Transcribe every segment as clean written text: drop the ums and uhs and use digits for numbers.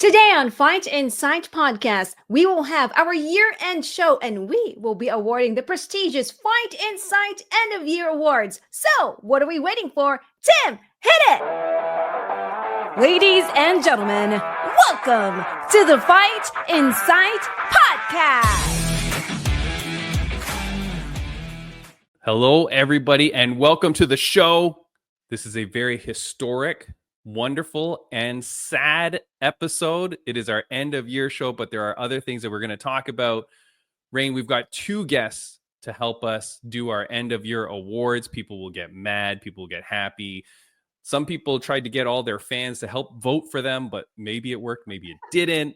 Today on Fight Insight Podcast, we will have our year-end show and we will be awarding the prestigious Fight Insight End of Year Awards. So, what are we waiting for? Tim, hit it! Ladies and gentlemen, welcome to the Fight Insight Podcast. Hello, everybody, and welcome to the show. This is a very historic, wonderful, and sad episode. It is our end of year show, but there are other things that we're going to talk about. Rain, we've got two guests to help us do our end of year awards. People will get mad. People will get happy. Some people tried to get all their fans to help vote for them, but maybe it worked, maybe it didn't.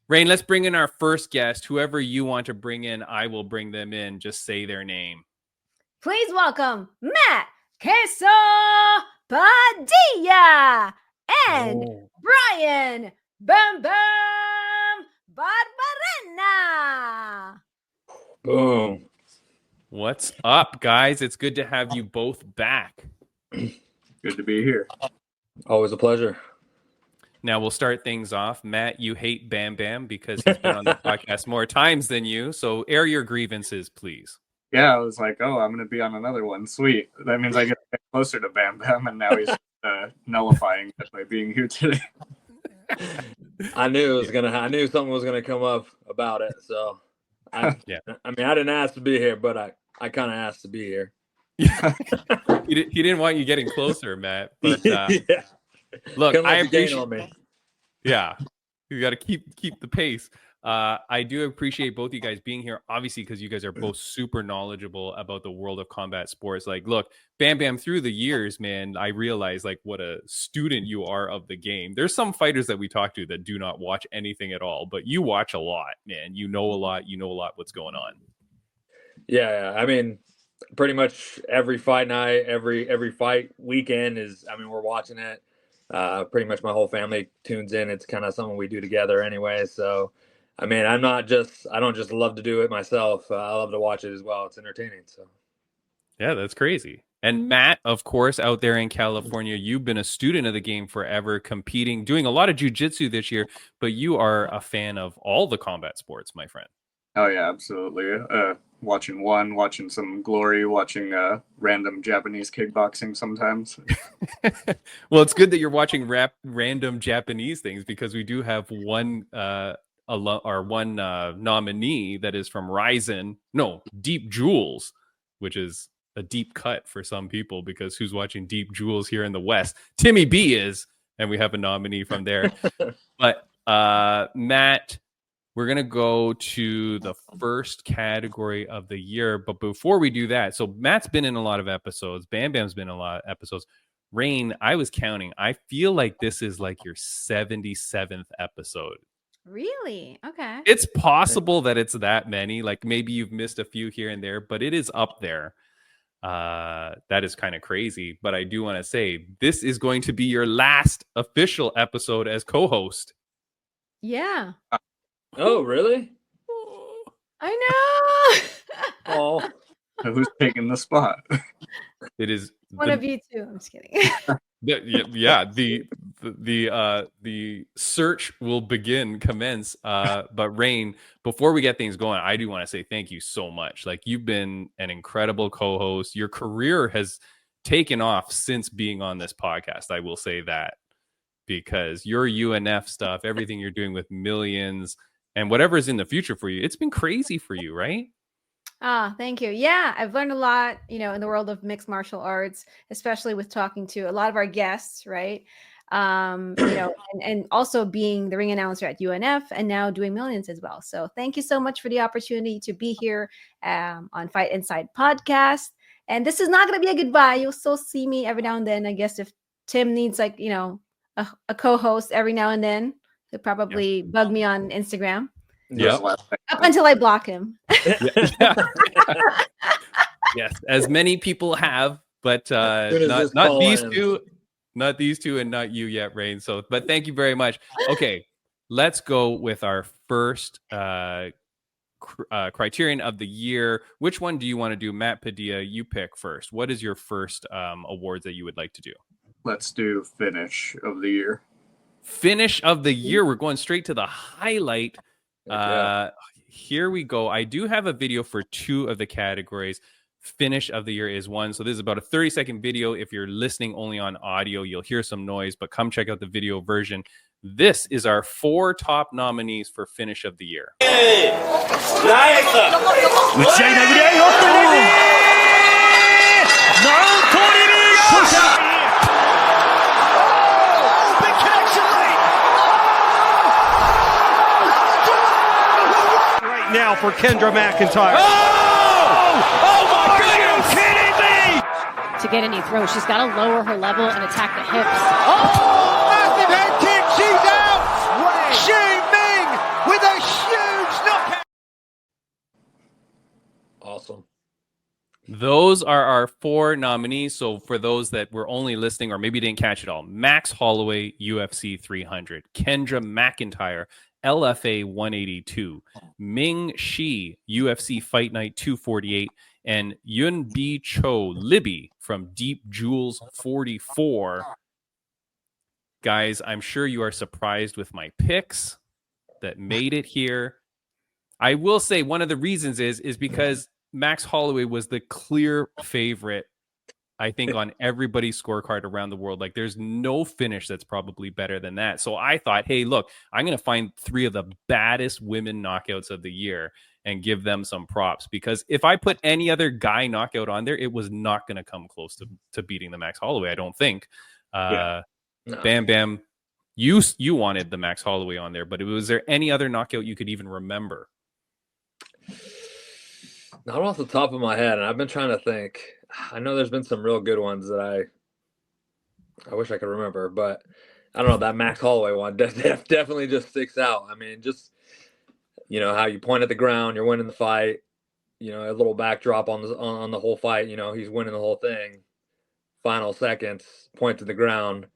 Rain, let's bring in our first guest. Whoever you want to bring in, I will bring them in. Just say their name. Please welcome Matt Queso Padilla and Brian Bam Bam Barberena. Boom. What's up, guys? It's good to have you both back. Good to be here. Always a pleasure. Now we'll start things off. Matt, you hate Bam Bam because he's been on the podcast more times than you. So air your grievances, please. Yeah, I was like, oh, I'm going to be on another one. Sweet. That means I get to get closer to Bam Bam, and now he's nullifying it by being here today. I knew something was gonna come up about it. So, I didn't ask to be here, but I kind of asked to be here. He didn't want you getting closer, Matt. But yeah. Look, I appreciate. On me. Yeah, you got to keep the pace. I do appreciate both you guys being here, obviously, because you guys are both super knowledgeable about the world of combat sports. Like, look, Bam Bam, through the years, man, I realize like what a student you are of the game. There's some fighters that we talk to that do not watch anything at all, but you watch a lot, man. You know a lot what's going on. Yeah. I mean, pretty much every fight night, every fight weekend we're watching it. Pretty much my whole family tunes in. It's kind of something we do together anyway. So, I mean, I don't just love to do it myself. I love to watch it as well. It's entertaining. So, yeah, that's crazy. And Matt, of course, out there in California, you've been a student of the game forever, competing, doing a lot of jiu-jitsu this year, but you are a fan of all the combat sports, my friend. Oh, yeah, absolutely. Watching some Glory, watching random Japanese kickboxing sometimes. Well, it's good that you're watching random Japanese things because we do have one nominee that is from Deep Jewels, which is a deep cut for some people because who's watching Deep Jewels here in the West? Timmy B is, and we have a nominee from there. But Matt, we're going to go to the first category of the year. But before we do that, so Matt's been in a lot of episodes. Bam Bam's been in a lot of episodes. Rain, I was counting. I feel like this is like your 77th episode. Really? Okay. It's possible that it's that many. Like maybe you've missed a few here and there, but it is up there. That is kind of crazy. But I do want to say this is going to be your last official episode as co-host. Yeah. Oh, really? I know. Oh, Who's taking the spot? It is one of you two. I'm just kidding. Yeah, the search will commence. But Rain, before we get things going, I do want to say thank you so much. Like you've been an incredible co-host. Your career has taken off since being on this podcast. I will say that because your UNF stuff, everything you're doing with millions and whatever is in the future for you, it's been crazy for you, right? Thank you. Yeah, I've learned a lot, in the world of mixed martial arts, especially with talking to a lot of our guests, right? And also being the ring announcer at UNF and now doing millions as well. So thank you so much for the opportunity to be here on Fight Inside Podcast. And this is not going to be a goodbye. You'll still see me every now and then. I guess if Tim needs a co-host every now and then, he'll probably bug me on Instagram. Yeah. Up until I block him. Yes, as many people have, but not these two. Not these two and not you yet, Rain. So, but thank you very much. Okay, let's go with our first criterion of the year. Which one do you want to do? Matt Padilla, you pick first. What is your first awards that you would like to do? Let's do finish of the year. Finish of the year. We're going straight to the highlight. Here we go. I do have a video for 2 of the categories. Finish of the year is one. So this is about a 30-second video. If you're listening only on audio, you'll hear some noise, but come check out the video version. This is our 4 top nominees for finish of the year. Right now for Kendra McIntyre. Oh my goodness! Are you kidding me? To get any throw, she's got to lower her level and attack the hips. Oh, massive head kick. She's out. Xu Ming with a huge knockout. Awesome. Those are our 4 nominees. So for those that were only listening or maybe didn't catch it all, Max Holloway, UFC 300, Kendra McIntyre, LFA 182, Ming Shi, UFC Fight Night 248, and Yun Bi Cho Libby from Deep Jewels 44. Guys, I'm sure you are surprised with my picks that made it here. I will say one of the reasons is because Max Holloway was the clear favorite, I think, on everybody's scorecard around the world. Like, there's no finish that's probably better than that. So I thought, hey, look, I'm going to find 3 of the baddest women knockouts of the year and give them some props. Because if I put any other guy knockout on there, it was not going to come close to beating the Max Holloway, I don't think. No. Bam Bam, you wanted the Max Holloway on there, but was there any other knockout you could even remember? Not off the top of my head, and I've been trying to think. I know there's been some real good ones that I wish I could remember, but I don't know, that Max Holloway one definitely just sticks out. I mean, just, you know, how you point at the ground, you're winning the fight, you know, a little backdrop on the whole fight, you know, he's winning the whole thing. Final seconds, point to the ground,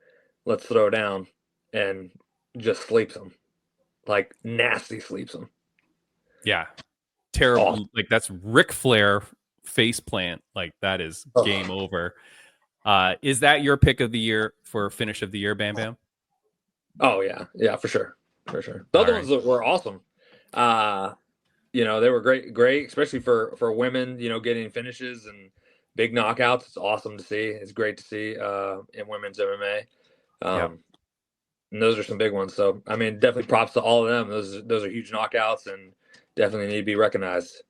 let's throw down, and just sleeps him. Like, nasty sleeps him. Yeah. Terrible. Oh. Like, that's Ric Flair face plant. Like, that is game over. Is that your pick of the year for finish of the year, Bam Bam? Oh yeah, for sure. The other ones were awesome. You know, they were great, especially for women, you know, getting finishes and big knockouts. It's awesome to see. It's great to see in women's MMA. And those are some big ones. So I mean, definitely props to all of them. Those are huge knockouts and definitely need to be recognized.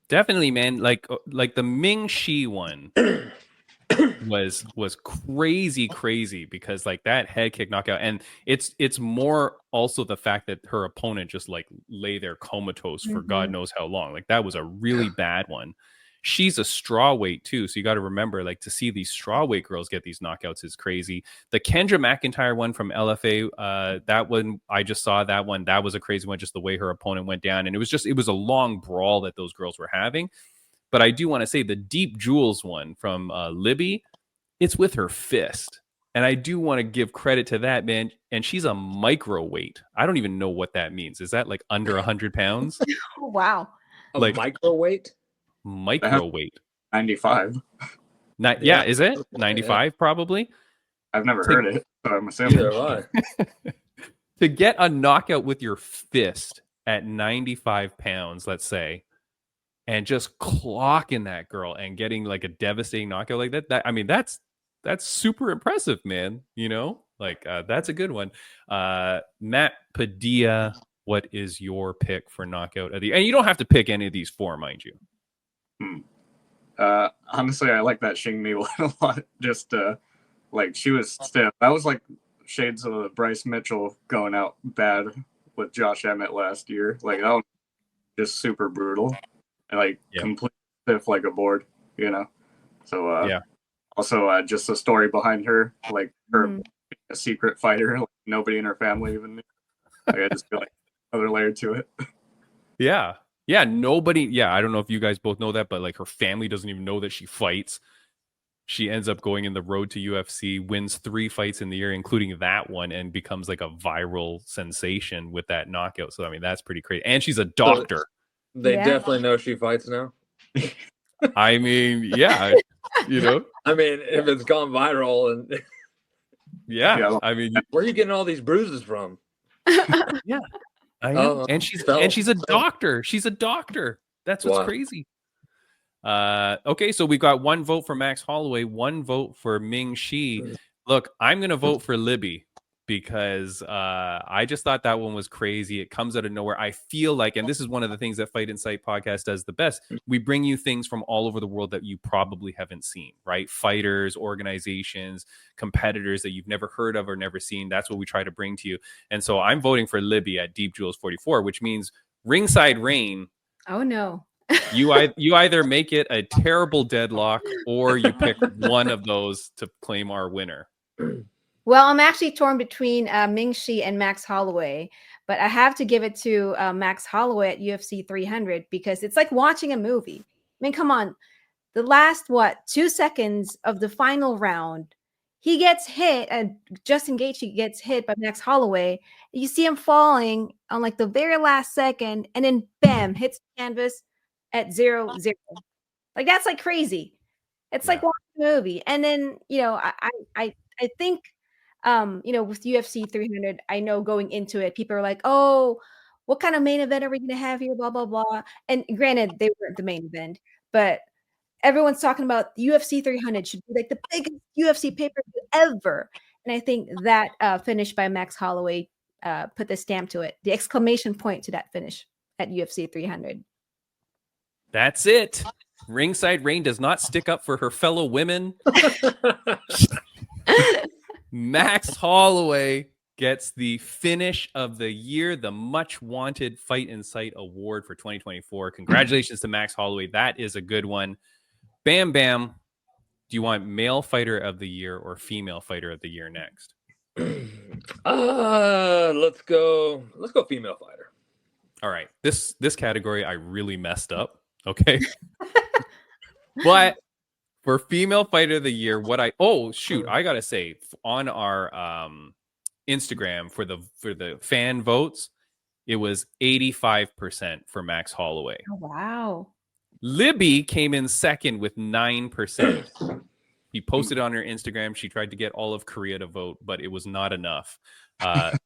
Definitely, man. Like the Ming Shi one was crazy because like that head kick knockout, and it's more also the fact that her opponent just like lay there comatose for God knows how long. Like, that was a really bad one. She's a strawweight too, so you got to remember, like, to see these strawweight girls get these knockouts is crazy. The Kendra McIntyre one from LFA, that one, I just saw that one. That was a crazy one, just the way her opponent went down, and it was a long brawl that those girls were having. But I do want to say the Deep Jewels one from Libby, it's with her fist, and I do want to give credit to that, man. And she's a microweight. I don't even know what that means. Is that like under 100 pounds? Wow. Like microweight? Microweight. 95. Yeah, is it 95? Probably. I've never heard it, but I'm assuming. To get a knockout with your fist at 95 pounds, let's say, and just clocking that girl and getting like a devastating knockout like that, I mean, that's super impressive, man. You know, like, that's a good one. Matt Padilla, what is your pick for knockout of the? And you don't have to pick any of these 4, mind you. Honestly, I like that Xing Mi one a lot. Just like, she was stiff. That was like shades of the Bryce Mitchell going out bad with Josh Emmett last year. Like, that was just super brutal and like completely stiff like a board, you know. So also just the story behind her, like her being a secret fighter, like nobody in her family even knew. Like, I just feel like another layer to it. Yeah, nobody. Yeah, I don't know if you guys both know that, but like, her family doesn't even know that she fights. She ends up going in the road to UFC, wins 3 fights in the year, including that one, and becomes like a viral sensation with that knockout. So I mean, that's pretty crazy. And she's a doctor. So they definitely know she fights now. I mean, yeah, you know. I mean, if it's gone viral and Yeah. I mean, Where are you getting all these bruises from? yeah, I know. Oh, And she's a doctor. She's a doctor. That's what's Wow. crazy. Okay, so we've got 1 vote for Max Holloway, 1 vote for Ming Shi. Look, I'm gonna vote for Libby because I just thought that one was crazy. It comes out of nowhere. I feel like, and this is one of the things that Fight Insight podcast does the best. We bring you things from all over the world that you probably haven't seen, right? Fighters, organizations, competitors that you've never heard of or never seen. That's what we try to bring to you. And so I'm voting for Libby at Deep Jewels 44, which means ringside Rain. Oh no. You either make it a terrible deadlock or you pick one of those to claim our winner. Well, I'm actually torn between Ming Shi and Max Holloway, but I have to give it to Max Holloway at UFC 300 because it's like watching a movie. I mean, come on. The last, 2 seconds of the final round, he gets hit, and Justin Gaethje gets hit by Max Holloway. You see him falling on like the very last second, and then bam, hits the canvas at 0-0. Like that's like crazy. It's like watching a movie. And then, I think with UFC 300, I know going into it, people are like, oh, what kind of main event are we going to have here? Blah, blah, blah. And granted, they weren't the main event, but everyone's talking about UFC 300 should be like the biggest UFC pay-per-view ever. And I think that finish by Max Holloway put the stamp to it, the exclamation point to that finish at UFC 300. That's it. Ringside Rain does not stick up for her fellow women. Max Holloway gets the finish of the year, the much wanted Fight Insight Award for 2024. Congratulations to Max Holloway. That is a good one. Bam Bam. Do you want male fighter of the year or female fighter of the year next? Let's go female fighter. All right. This category I really messed up. Okay. But for female fighter of the year, I gotta say on our Instagram for the fan votes, it was 85% for Max Holloway. Oh, wow. Libby came in second with 9%. He posted on her Instagram. She tried to get all of Korea to vote, but it was not enough.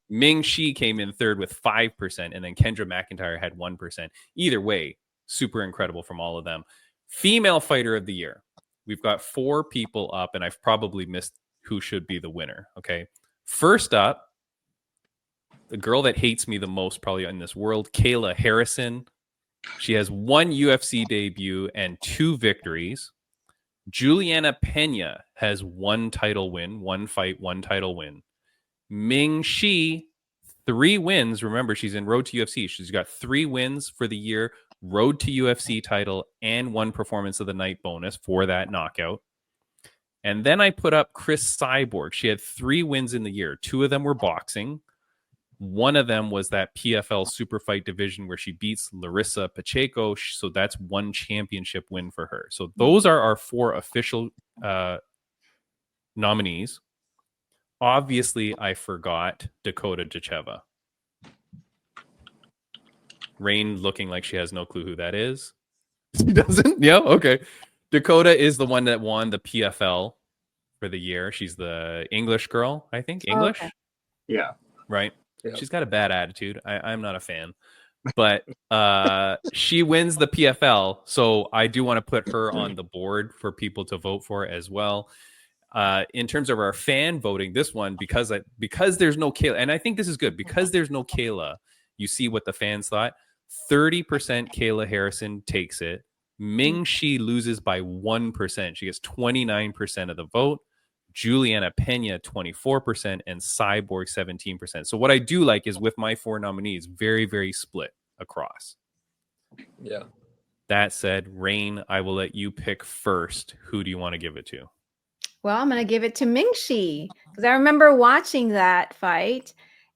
Ming Shi came in third with 5%, and then Kendra McIntyre had 1%. Either way, super incredible from all of them. Female fighter of the year. We've got 4 people up, and I've probably missed who should be the winner. Okay. First up, the girl that hates me the most probably in this world, Kayla Harrison. She has 1 UFC debut and 2 victories. Juliana Pena has 1 title win, 1 fight, 1 title win. Ming Shi, 3 wins. Remember, she's in Road to UFC. She's got 3 wins for the year, Road to UFC title, and 1 Performance of the Night bonus for that knockout. And then I put up Chris Cyborg. She had 3 wins in the year. 2 of them were boxing. One of them was that PFL super fight division where she beats Larissa Pacheco. So that's 1 championship win for her. So those are our 4 official nominees. Obviously, I forgot Dakota Jacheva. Rain looking like she has no clue who that is. She doesn't? Yeah, okay. Dakota is the one that won the PFL for the year. She's the English girl, I think. English? Okay. Yeah. Right? Yeah. She's got a bad attitude. I'm not a fan. But she wins the PFL. So I do want to put her on the board for people to vote for as well. In terms of our fan voting, this one, because there's no Kayla, and I think this is good, because there's no Kayla, you see what the fans thought. 30% Kayla Harrison takes it. Ming Shi loses by 1%. She gets 29% of the vote. Juliana Pena 24%, and Cyborg 17%. So what I do like is with my 4 nominees, very, very split across. Yeah. That said, Rain, I will let you pick first. Who do you want to give it to? Well, I'm going to give it to Ming Shi because I remember watching that fight.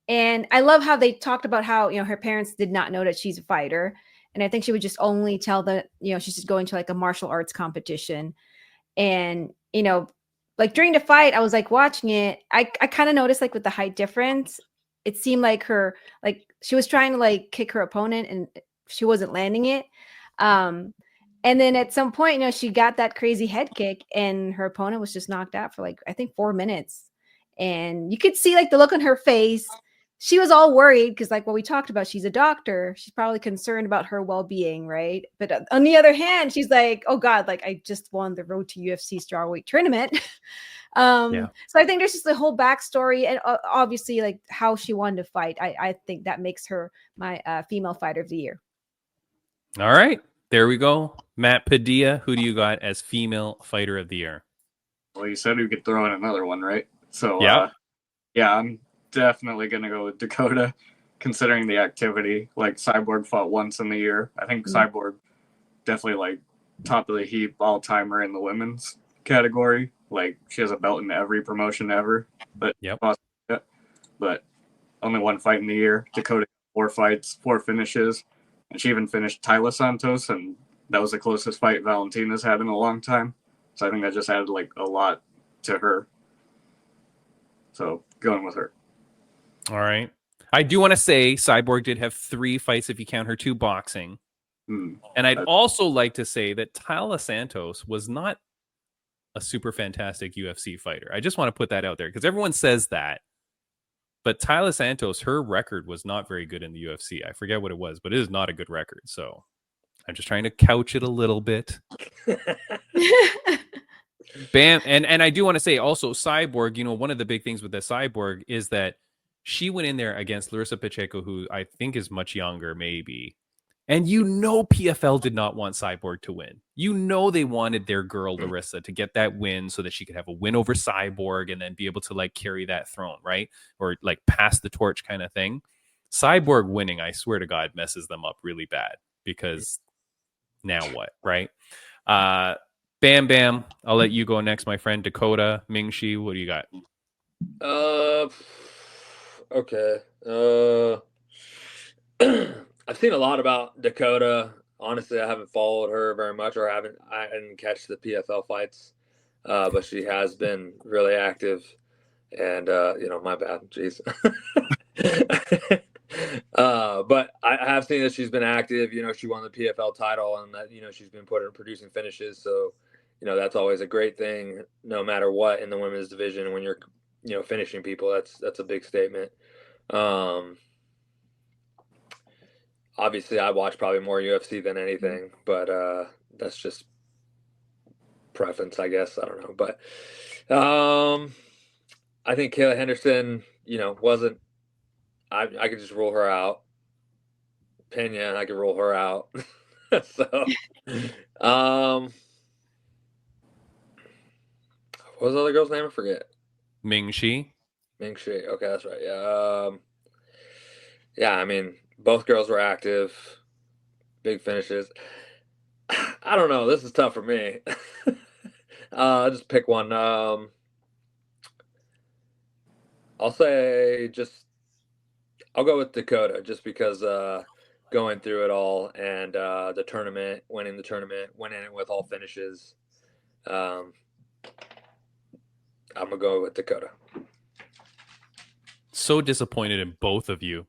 And I love how they talked about how, her parents did not know that she's a fighter. And I think she would just only tell that, she's just going to like a martial arts competition. And, like during the fight, I was like watching it. I kind of noticed like with the height difference, it seemed like she was trying to like kick her opponent and she wasn't landing it. And then at some point, she got that crazy head kick and her opponent was just knocked out for like, I think 4 minutes. And you could see like the look on her face. She was all worried because, like what we talked about, she's a doctor. She's probably concerned about her well-being, right? But on the other hand, she's like, oh God, like I just won the Road to UFC strawweight tournament. So I think there's just the whole backstory and obviously like how she wanted to fight. I think that makes her my female fighter of the year. All right, there we go. Matt Padilla, who do you got as female fighter of the year? Well, you said we could throw in another one, right? So yeah, I'm definitely gonna go with Dakota, considering the activity. Like Cyborg fought once in the year. I think Cyborg definitely like top of the heap all timer in the women's category. Like she has a belt in every promotion ever. But but only one fight in the year. Dakota 4 fights, 4 finishes, and she even finished Tyla Santos, and that was the closest fight Valentina's had in a long time. So I think that just added like a lot to her. So going with her. All right. I do want to say Cyborg did have 3 fights if you count her 2 boxing. And I'd also like to say that Tyla Santos was not a super fantastic UFC fighter. I just want to put that out there because everyone says that. But Tyla Santos, her record was not very good in the UFC. I forget what it was, but it is not a good record. So I'm just trying to couch it a little bit. Bam. And I do want to say also Cyborg, you know, one of the big things with the Cyborg is that she went in there against Larissa Pacheco, who I think is much younger, maybe. And you know PFL did not want Cyborg to win. You know they wanted their girl Larissa to get that win so that she could have a win over Cyborg and then be able to like carry that throne, right? Or like pass the torch kind of thing. Cyborg winning, I swear to God, messes them up really bad because now what, right? Bam Bam, I'll let you go next, my friend. Dakota, Mingxi, what do you got? Okay. I've seen a lot about Dakota. Honestly, I haven't followed her very much, or I didn't catch the PFL fights. But she has been really active, and my bad, jeez. But I have seen that she's been active. You know, she won the PFL title, and that she's been producing finishes. So, that's always a great thing, no matter what in the women's division. When you're finishing people, that's a big statement. Obviously, I watch probably more UFC than anything, but that's just preference, I guess. I don't know, but I think Kayla Henderson, wasn't. I could just rule her out. Pena, I could rule her out. So, what was the other girl's name? I forget. Mingxi. Okay, that's right. Yeah. I mean, both girls were active, big finishes. I don't know. This is tough for me. I'll just pick one. I'll go with Dakota just because going through it all and the tournament, winning it with all finishes. I'm going to go with Dakota. So disappointed in both of you.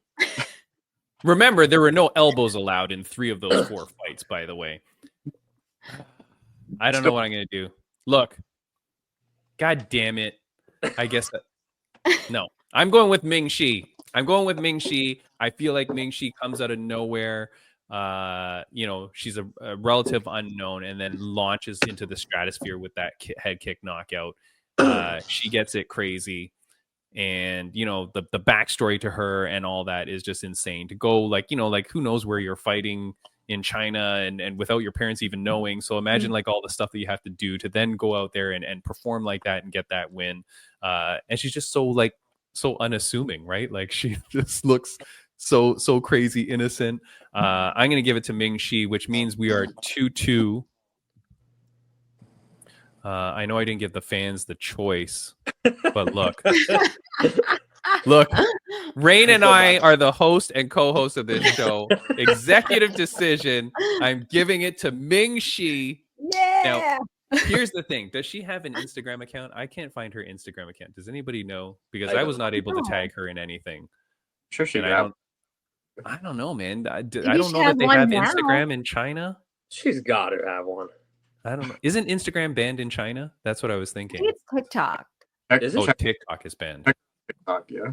Remember, there were no elbows allowed in 3 of those 4 fights, by the way. I don't know what I'm going to do. Look, God damn it. I guess no. I'm going with Mingxi. I feel like Mingxi comes out of nowhere. She's a relative unknown and then launches into the stratosphere with that head kick knockout. She gets it crazy. And the backstory to her and all that is just insane. To go who knows where you're fighting in China and without your parents even knowing. So imagine like all the stuff that you have to do to then go out there and perform like that and get that win. And she's just so unassuming, right? Like she just looks so crazy innocent. I'm gonna give it to Mingxi, which means we are 2-2. I know I didn't give the fans the choice, but look, Rain and I are the host and co-host of this show. Executive decision. I'm giving it to Mingxi. Yeah. Now, here's the thing. Does she have an Instagram account? I can't find her Instagram account. Does anybody know? Because I was not able to tag her in anything. Sure she I don't know, man. I don't know that they have Instagram in China. She's got to have one. I don't know. Isn't Instagram banned in China? That's what I was thinking. It's TikTok. Is it? Oh, TikTok is banned. TikTok, yeah.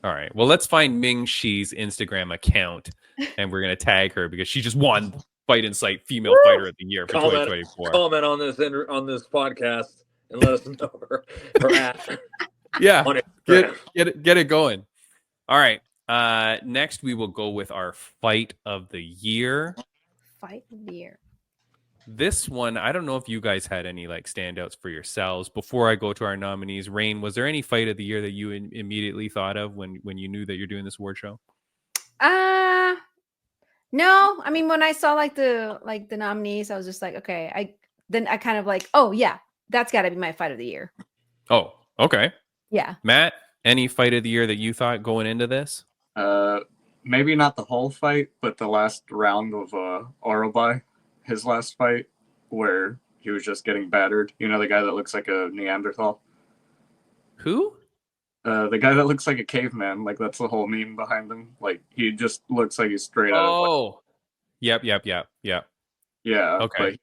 All right. Well, let's find Ming Shi's Instagram account, and we're gonna tag her because she just won Fight Insight Female Fighter of the Year for 2024. Comment on this podcast and let us know her at. Yeah, on get Instagram. it going. All right. Next we will go with our Fight of the Year. Fight of the year. This one, I don't know if you guys had any like standouts for yourselves. Before I go to our nominees, Rain, was there any fight of the year that you immediately thought of when you knew that you're doing this award show? No. I mean, when I saw like the nominees, I was just like, okay. I kind of like, oh yeah, that's got to be my fight of the year. Oh, okay. Yeah. Matt, any fight of the year that you thought going into this? Maybe not the whole fight, but the last round of Orobai, his last fight, where he was just getting battered. You know, the guy that looks like a Neanderthal? Who? The guy that looks like a caveman. Like, that's the whole meme behind him. Like, he just looks like he's straight out of... Oh, yep. Yeah. Okay. But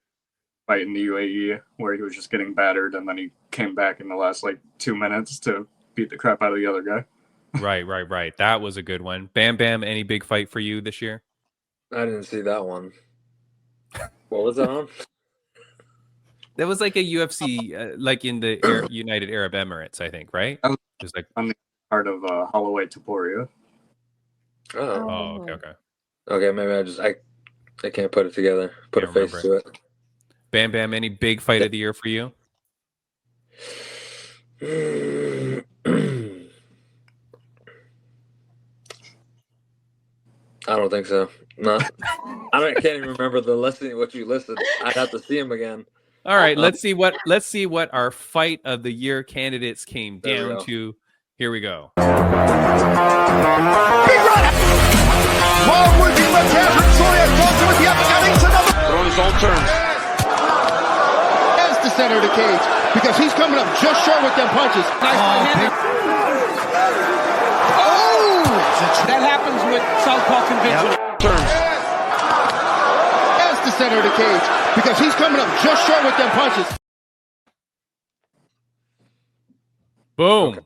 fight in the UAE where he was just getting battered, and then he came back in the last, 2 minutes to beat the crap out of the other guy. Right. That was a good one. Bam Bam, any big fight for you this year? I didn't see that one. What was that on? That was like a UFC, like in the United Arab Emirates, I think, right? That was just like on the part of Holloway Taporia. Oh, okay. Okay, maybe I can't put it together. Put a face to it. Bam Bam, any big fight of the year for you? I don't think so. No, I can't even remember what you listed. I'd have to see him again. All right, let's see what our fight of the year candidates came down to. Here we go. Wild working left hand from Soya goes with the uppercut. Throwing his own turns. As the center of the cage because he's coming up just short with them punches. Nice that happens with southpaw convention. turns. As the center of the cage because he's coming up just short with them punches. Boom.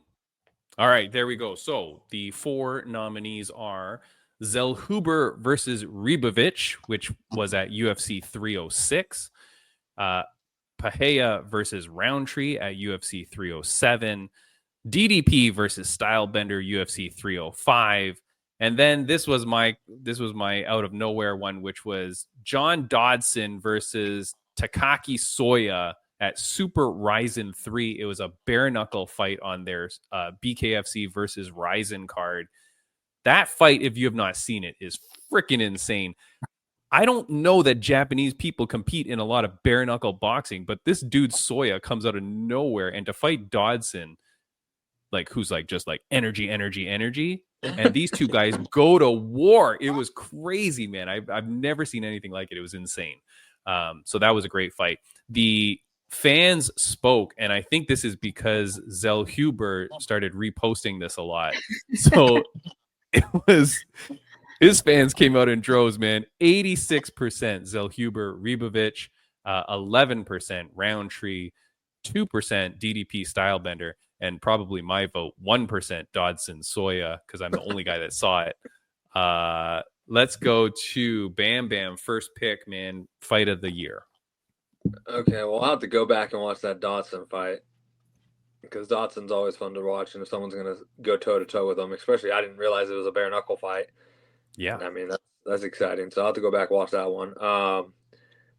All right, there we go. So the 4 nominees are Zellhuber versus Ribovic, which was at UFC 306. Padilla versus Roundtree at UFC 307. DDP versus Stylebender UFC 305. And then this was my out of nowhere one, which was John Dodson versus Takaki Soya at Super Ryzen 3. It was a bare knuckle fight on their BKFC versus Ryzen card. That fight, if you have not seen it, is freaking insane. I don't know that Japanese people compete in a lot of bare knuckle boxing, but this dude Soya comes out of nowhere, and to fight Dodson, like who's like just like energy, and these two guys go to war. It was crazy, man. I've never seen anything like it. It was insane. So that was a great fight. The fans spoke, and I think this is because Zellhuber started reposting this a lot. So it was his fans came out in droves, man. 86% Zellhuber, Ribovic, 11% Roundtree, 2% DDP Stylebender, and probably my vote, 1% Dodson Soya, because I'm the only guy that saw it. Let's go to Bam Bam. First pick, man. Fight of the year. Okay, well, I'll have to go back and watch that Dodson fight because Dodson's always fun to watch, and if someone's going to go toe-to-toe with him, especially I didn't realize it was a bare-knuckle fight. Yeah. I mean, that's exciting, so I'll have to go back and watch that one.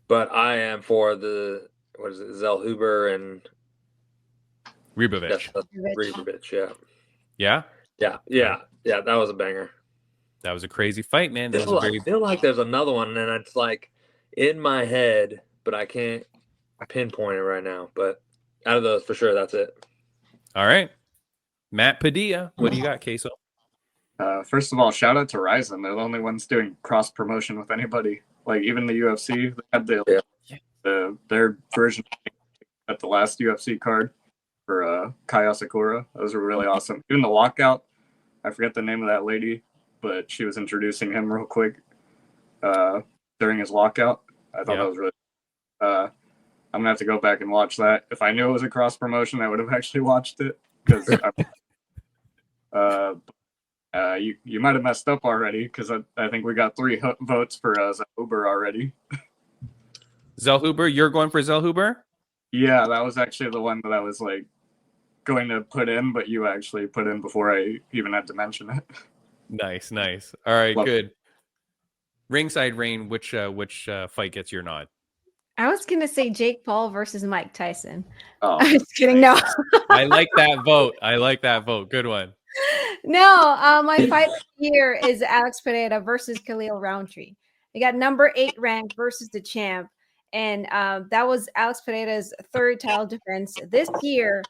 But I am for Zellhuber and Ribovic. Ribovic, yeah. Yeah? Yeah, that was a banger. That was a crazy fight, man. I feel like there's another one, and it's like in my head, but I can't pinpoint it right now. But out of those, for sure, that's it. All right. Matt Padilla, what do you got, Queso? First of all, shout out to Ryzen. They're the only ones doing cross promotion with anybody. Like even the UFC, they had their version at the last UFC card for Kaya Sakura. Those were really awesome. Even the lockout, I forget the name of that lady, but she was introducing him real quick during his lockout. I thought that was really I'm gonna have to go back and watch that. If I knew it was a cross promotion, I would have actually watched it. because you might have messed up already because I think we got 3 votes for Zellhuber already. Zellhuber, you're going for Zellhuber? Yeah, that was actually the one that I was like going to put in, but you actually put in before I even had to mention it. Nice. All right, Love good. Ringside Rain, which fight gets your nod? I was gonna say Jake Paul versus Mike Tyson. Oh, I'm just kidding. No, I like that vote. Good one. no. My fight of the year is Alex Pereira versus Khalil Roundtree. They got number 8 ranked versus the champ, and that was Alex Pereira's 3rd title defense this year.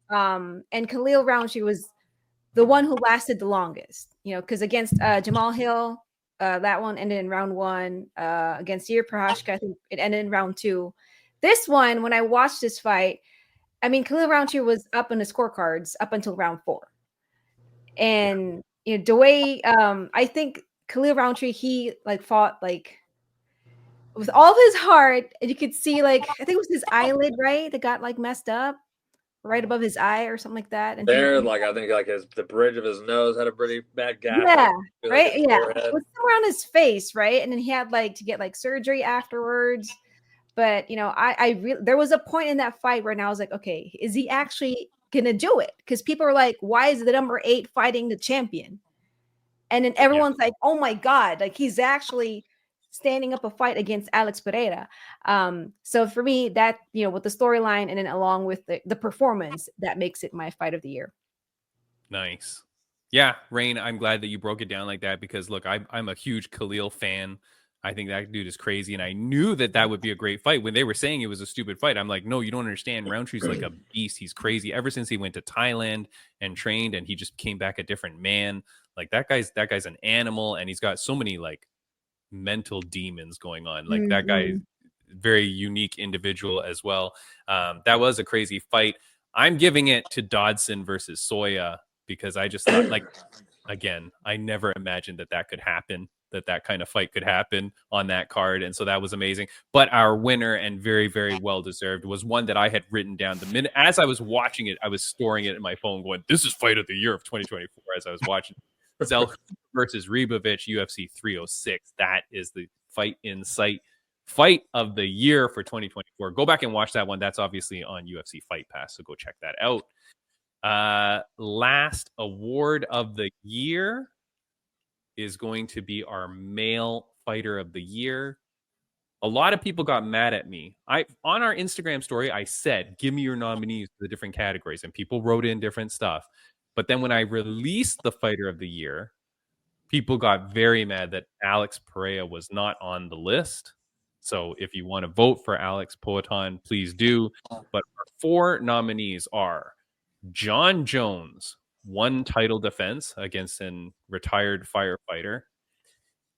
And Khalil Roundtree was the one who lasted the longest. Because against Jamal Hill, that one ended in round 1. Against Yuri Prochazka, I think it ended in round 2. This one, when I watched this fight, I mean, Khalil Roundtree was up in the scorecards up until round 4. And the way I think Khalil Roundtree, he fought with all of his heart, and you could see I think it was his eyelid, right, that got messed up right above his eye or something like that. And I think the bridge of his nose had a pretty bad gash. Yeah, right. Yeah, forehead. it was somewhere on his face, right? And then he had to get surgery afterwards. But there was a point in that fight where I was like, okay, is he actually gonna do it? Because people are like, why is the number 8 fighting the champion? And then everyone's like, oh my god, he's actually standing up a fight against Alex Pereira. So for me, that with the storyline and then along with the performance, that makes it my fight of the year. Nice. Yeah, Rain, I'm glad that you broke it down like that because look, I'm a huge Khalil fan. I think that dude is crazy, and I knew that would be a great fight. When they were saying it was a stupid fight, I'm like, no, you don't understand. Roundtree's like a beast. He's crazy. Ever since he went to Thailand and trained, and he just came back a different man. That guy's an animal, and he's got so many mental demons going on. That guy is very unique individual as well. That was a crazy fight. I'm giving it to Dodson versus Soya because I just thought again, I never imagined that could happen, that kind of fight could happen on that card. And so that was amazing. But our winner, and very, very well deserved, was one that I had written down the minute as I was watching it. I was storing it in my phone going, this is fight of the year of 2024 as I was watching. Zellhuber versus Ribovic, UFC 306. That is the fight in sight fight of the year for 2024. Go back and watch that one. That's obviously on UFC Fight Pass, so go check that out. Last award of the year is going to be our male fighter of the year. A lot of people got mad at me. On our Instagram story, I said, give me your nominees for the different categories, and people wrote in different stuff. But then when I released the fighter of the year, people got very mad that Alex Pereira was not on the list. So if you want to vote for Alex Poetan, please do. But our 4 nominees are John Jones, 1 title defense against a retired firefighter.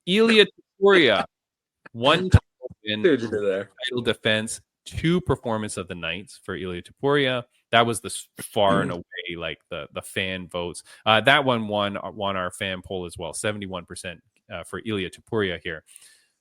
Ilya Topuria, 1 title win, title defense, 2 performance of the nights for Ilya Topuria. That was the far and away the fan votes. That one won our fan poll as well, 71% for Ilya Topuria here.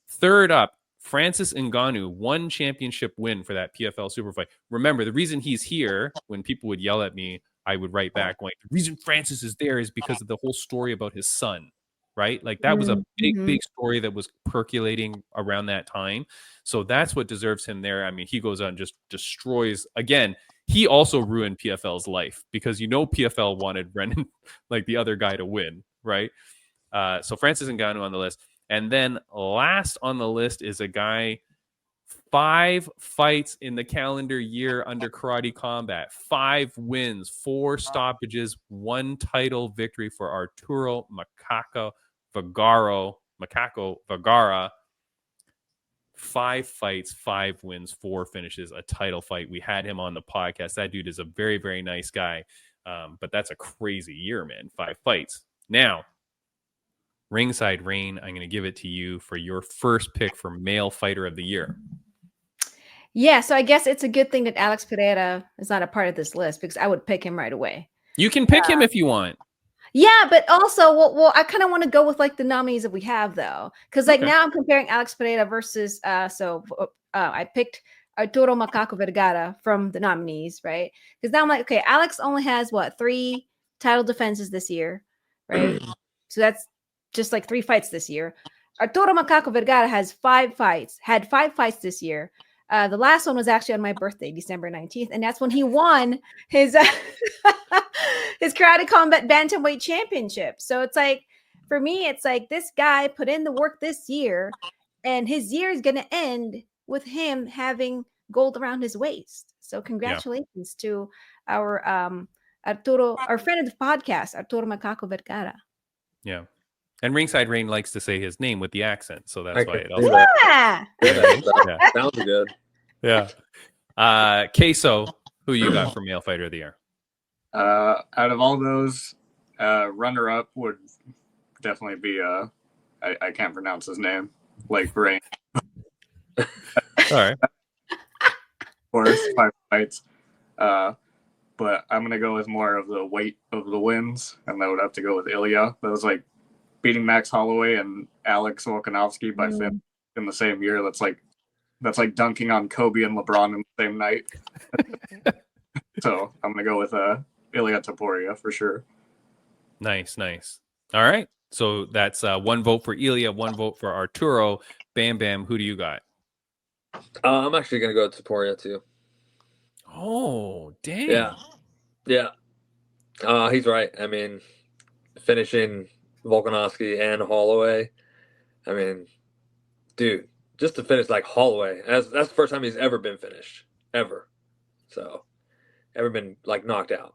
Third up, Francis Ngannou, 1 championship win for that PFL super fight. Remember, the reason he's here, when people would yell at me, I would write back going, the reason Francis is there is because of the whole story about his son, right? That was a big story that was percolating around that time. So that's what deserves him there. I mean, he goes out and just destroys. Again, he also ruined PFL's life because PFL wanted Brennan, the other guy, to win, right? So Francis Ngannou on the list. And then last on the list is a guy, 5 fights in the calendar year under Karate Combat, 5 wins, 4 stoppages, 1 title victory for Arturo Macaco Vergara. 5 fights, 5 wins, 4 finishes, a title fight. We had him on the podcast. That dude is a very, very nice guy. But that's a crazy year, man. 5 fights. Now, Ringside Rain, I'm going to give it to you for your first pick for male fighter of the year. Yeah, so I guess it's a good thing that Alex Pereira is not a part of this list because I would pick him right away. You can pick him if you want. Yeah, but also, well, I kind of want to go with the nominees that we have though, because now I'm comparing Alex Pereira versus. I picked Arturo Macaco Vergara from the nominees, right? Because now I'm like, okay, Alex only has 3 title defenses this year, right? So that's just like 3 fights this year. Arturo Macaco Vergara had 5 fights this year. The last one was actually on my birthday, December 19th, and that's when he won his his Karate Combat Bantamweight Championship. So it's like, for me, it's like this guy put in the work this year, and his year is going to end with him having gold around his waist. So congratulations to our Arturo, our friend of the podcast, Arturo Macaco Vergara. Yeah. And Ringside Rain likes to say his name with the accent, so that's why it also. Yeah. Sounds good. Yeah. Queso, who you got for Male Fighter of the Year? Out of all those, runner-up would definitely be I can't pronounce his name. Like Brain. All right. Of course, 5 fights. But I'm gonna go with more of the weight of the wins, and that would have to go with Ilya. That was like beating Max Holloway and Alex Volkanovski by fin in the same year. That's like dunking on Kobe and LeBron in the same night. So I'm gonna go with Ilya Topuria for sure. Nice. All right. So that's 1 vote for Ilya, 1 vote for Arturo. Bam Bam, who do you got? I'm actually gonna go with Topuria too. Oh, damn. Yeah. He's right. I mean, finishing Volkanovski and Holloway. I mean, dude, just to finish like Holloway, that's the first time he's ever been finished, ever. So, ever been like knocked out.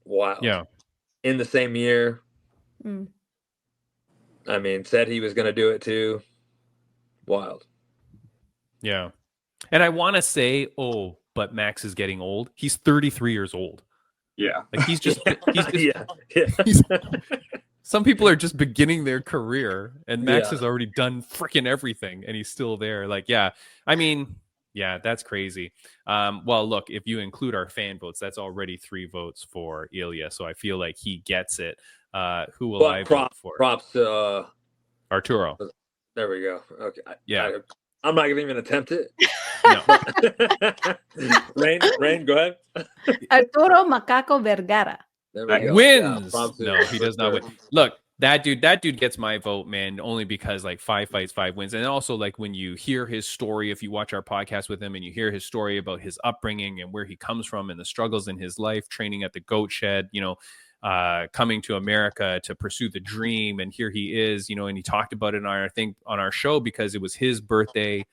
Wow. Yeah. In the same year. I mean, said he was going to do it too. Wild. Yeah. And I want to say, but Max is getting old. He's 33 years old. Yeah. Like he's just yeah. Some people are just beginning their career, and Max has already done freaking everything, and he's still there. Like, I mean, that's crazy. Well, look, if you include our fan votes, that's already 3 votes for Ilya. So I feel like he gets it. Who will I vote for? Props to Arturo. There we go. Okay. I'm not going to even attempt it. No. Rain, go ahead. Arturo Macaco Vergara. Wins. No, he does not win. Look, that dude gets my vote, man, only because like 5 fights, 5 wins. And also like when you hear his story, if you watch our podcast with him and you hear his story about his upbringing and where he comes from and the struggles in his life, training at the goat shed, coming to America to pursue the dream. And here he is, and he talked about it on our show because it was his birthday,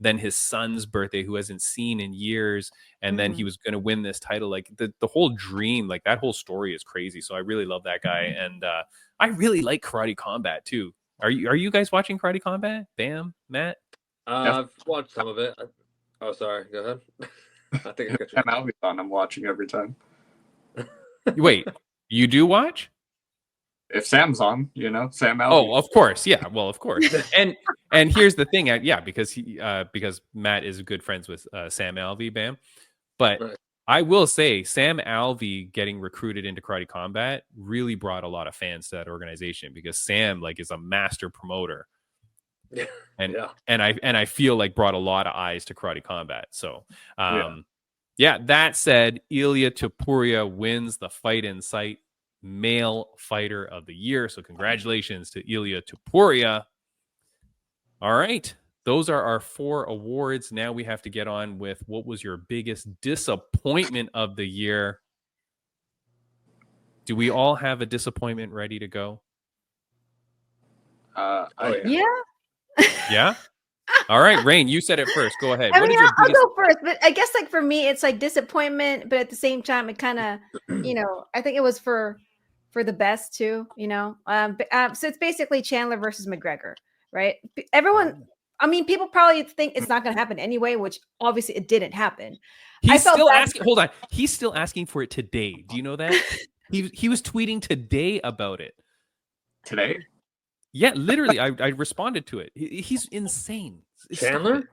then his son's birthday, who hasn't seen in years. And then he was going to win this title. Like the whole dream, like that whole story is crazy. So I really love that guy. And I really like Karate Combat too. Are you guys watching Karate Combat? Bam, Matt? I've watched some of it. Oh, sorry. Go ahead. I think I got you. I'll be on. I'm watching every time. Wait, you do watch? If Sam's on, Sam Alvey. Oh, of course. Yeah. Well, of course. And here's the thing. Because Matt is good friends with Sam Alvey, Bam. But right. I will say Sam Alvey getting recruited into Karate Combat really brought a lot of fans to that organization because Sam is a master promoter. Yeah. And I feel like brought a lot of eyes to Karate Combat. So, that said, Ilya Topuria wins the Fight in Sight Male Fighter of the Year. So congratulations to Ilya Topuria. All right. Those are our 4 awards. Now we have to get on with what was your biggest disappointment of the year. Do we all have a disappointment ready to go? Yeah? All right, Rain, you said it first. Go ahead. I'll go first, but I guess for me, it's disappointment, but at the same time, it kind of, I think it was for the best too, so it's basically Chandler versus McGregor, right? Everyone, people probably think it's not going to happen anyway, which obviously it didn't happen. He's still asking. Hold on, he's still asking for it today. Do you know that? he was tweeting today about it. Today? Yeah, literally, I responded to it. He's insane. Chandler?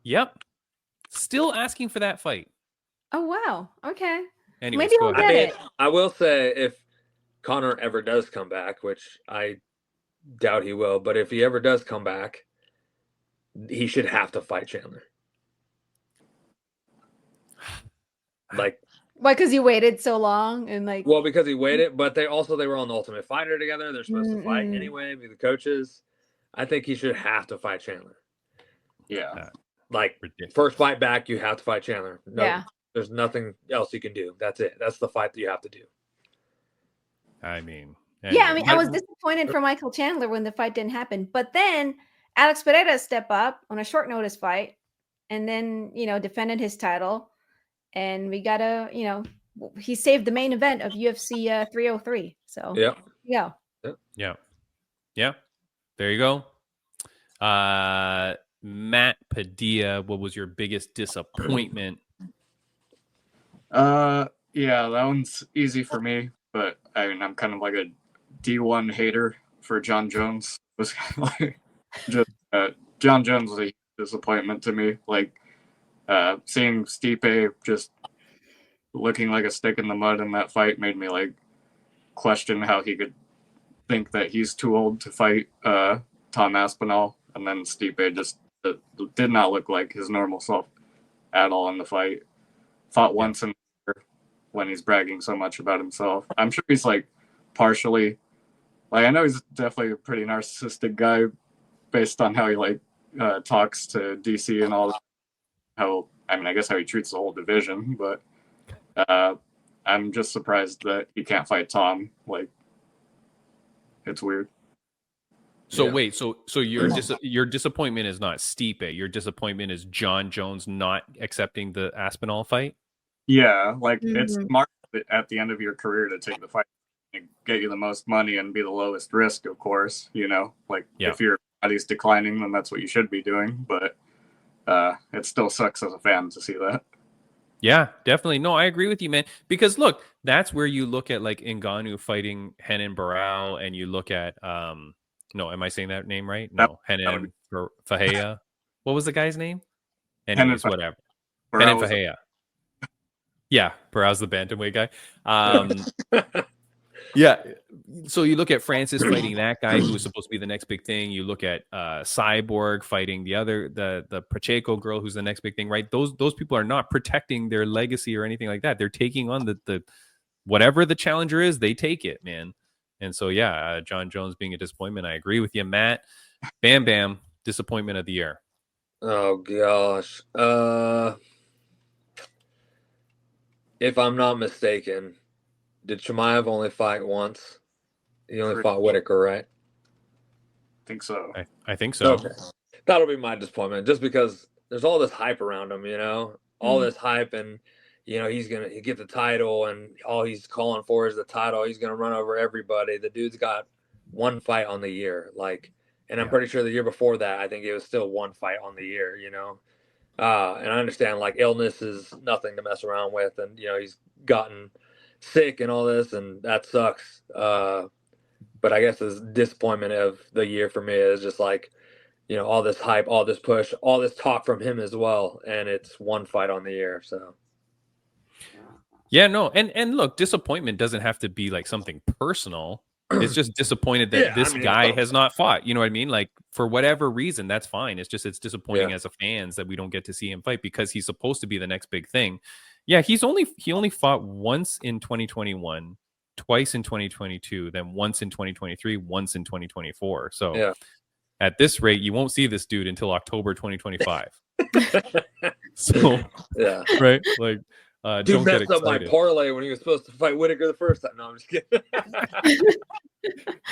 Yep. Still asking for that fight. Oh, wow. Okay. Anyways, maybe we'll get it. I will say if Conor ever does come back, which I doubt he will, but if he ever does come back, he should have to fight Chandler. Like, Why? Because you waited so long and like. well, because he waited, but they were on the Ultimate Fighter together. They're supposed to fight Mm-mm. anyway, be the coaches. I think he should have to fight Chandler. Yeah. Like, Ridiculous. first fight back, you have to fight Chandler. No, Yeah. there's nothing else you can do. That's it. That's the fight that you have to do. I mean, Yeah, I mean, I anyway. was disappointed for Michael Chandler when the fight didn't happen. But then Alex Pereira stepped up on a short notice fight and then, defended his title. And we got he saved the main event of UFC 303. So, Yeah. Yeah. There you go. Matt Padilla, what was your biggest disappointment? Yeah, that one's easy for me, but I mean, I'm kind of like a D1 hater for John Jones. It was kind of like just John Jones was a disappointment to me. Like seeing Stipe just looking like a stick in the mud in that fight made me like question how he could think that he's too old to fight Tom Aspinall, and then Stipe just did not look like his normal self at all in the fight. Fought once in when he's bragging so much about himself. I'm sure he's like partially, like I know he's definitely a pretty narcissistic guy based on how he like talks to DC and all that. How, I mean, I guess how he treats the whole division, but I'm just surprised that he can't fight Tom. Like, it's weird. So wait, so your disappointment is not Stipe. Your disappointment is John Jones not accepting the Aspinall fight. Yeah, like it's smart at the end of your career to take the fight and get you the most money and be the lowest risk, of course. Like if your body's declining, then that's what you should be doing. But it still sucks as a fan to see that. Yeah, definitely. No, I agree with you, man. Because look, that's where you look at like Ngannou fighting Renan Barão, and you look at no, am I saying that name right? No, Renan Fahea. What was the guy's name? Anyways, whatever. Renan Fahea. Yeah, Barão's the bantamweight guy. Yeah. So you look at Francis fighting that guy who was supposed to be the next big thing. You look at Cyborg fighting the Pacheco girl who's the next big thing, right? Those people are not protecting their legacy or anything like that. They're taking on the whatever the challenger is, they take it, man. And so John Jones being a disappointment. I agree with you, Matt. Bam Bam, disappointment of the year. Oh gosh. If I'm not mistaken, did Chimaev only fight once? He only fought Whitaker, right? I think so. I think so. Okay. That'll be my disappointment, just because there's all this hype around him, all this hype, and he's gonna get the title, and all he's calling for is the title. He's gonna run over everybody. The dude's got one fight on the year, and I'm pretty sure the year before that, I think it was still one fight on the year, and I understand illness is nothing to mess around with, and he's gotten sick and all this, and that sucks. But I guess the disappointment of the year for me is just all this hype, all this push, all this talk from him as well, and it's one fight on the year. So yeah, no, and look, disappointment doesn't have to be like something personal. It's just disappointed that this guy has not fought. You know what I mean? Like, for whatever reason, that's fine. It's disappointing as a fans that we don't get to see him fight, because he's supposed to be the next big thing. Yeah, he only fought once in 2021, twice in 2022, then once in 2023, once in 2024. So at this rate, you won't see this dude until October 2025. So right, like dude don't get messed up my excited. parlay when he was supposed to fight Whitaker the first time. No, I'm just kidding.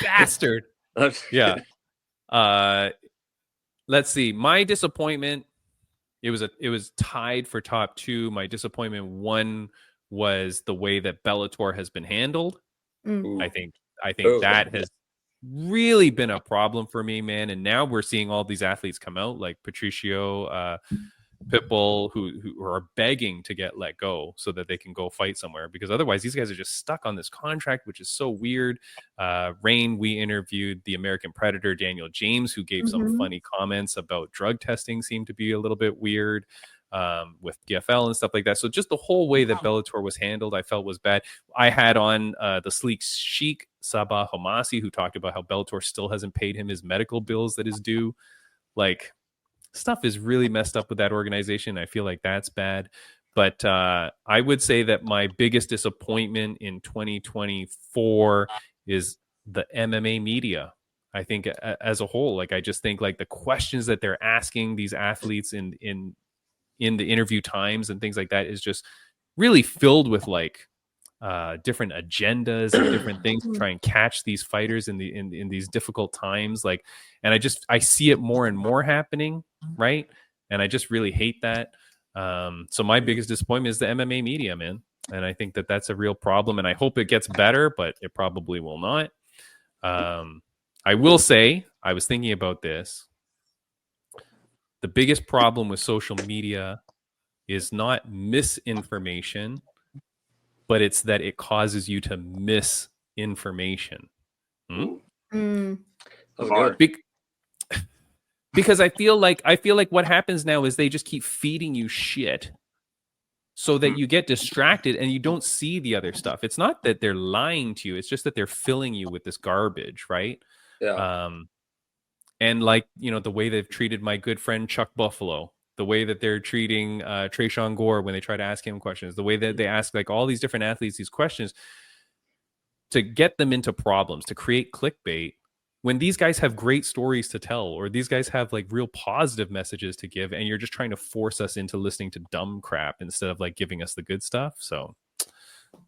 Bastard. Yeah. Let's see. My disappointment. It was tied for top two. My disappointment one was the way that Bellator has been handled. I think that has really been a problem for me, man. And now we're seeing all these athletes come out, like Patricio, Pitbull, who are begging to get let go so that they can go fight somewhere, because otherwise these guys are just stuck on this contract, which is so weird. Rain, we interviewed the American Predator, Daniel James, who gave some funny comments about drug testing, seemed to be a little bit weird with PFL and stuff like that. So just the whole way that Bellator was handled, I felt was bad. I had on the Sleek Sheik, Sabah Homasi, who talked about how Bellator still hasn't paid him his medical bills that is due. Like, stuff is really messed up with that organization. I feel like that's bad. But I would say that my biggest disappointment in 2024 is the MMA media. I think as a whole, like I just think like the questions that they're asking these athletes in the interview times and things like that is just really filled with like different agendas and different things to try and catch these fighters in these difficult times. Like, and I see it more and more happening, right? And I just really hate that. So my biggest disappointment is the MMA media, man. And I think that that's a real problem. And I hope it gets better, but it probably will not. I will say, I was thinking about this. The biggest problem with social media is not misinformation, but it's that it causes you to miss information. Because I feel like what happens now is they just keep feeding you shit so that you get distracted and you don't see the other stuff. It's not that they're lying to you, it's just that they're filling you with this garbage, right? Yeah. And like, you know, the way they've treated my good friend Chuck Buffalo, the way that they're treating Trayshawn Gore when they try to ask him questions, the way that they ask like all these different athletes these questions to get them into problems, to create clickbait, when these guys have great stories to tell, or these guys have like real positive messages to give, and you're just trying to force us into listening to dumb crap instead of like giving us the good stuff. So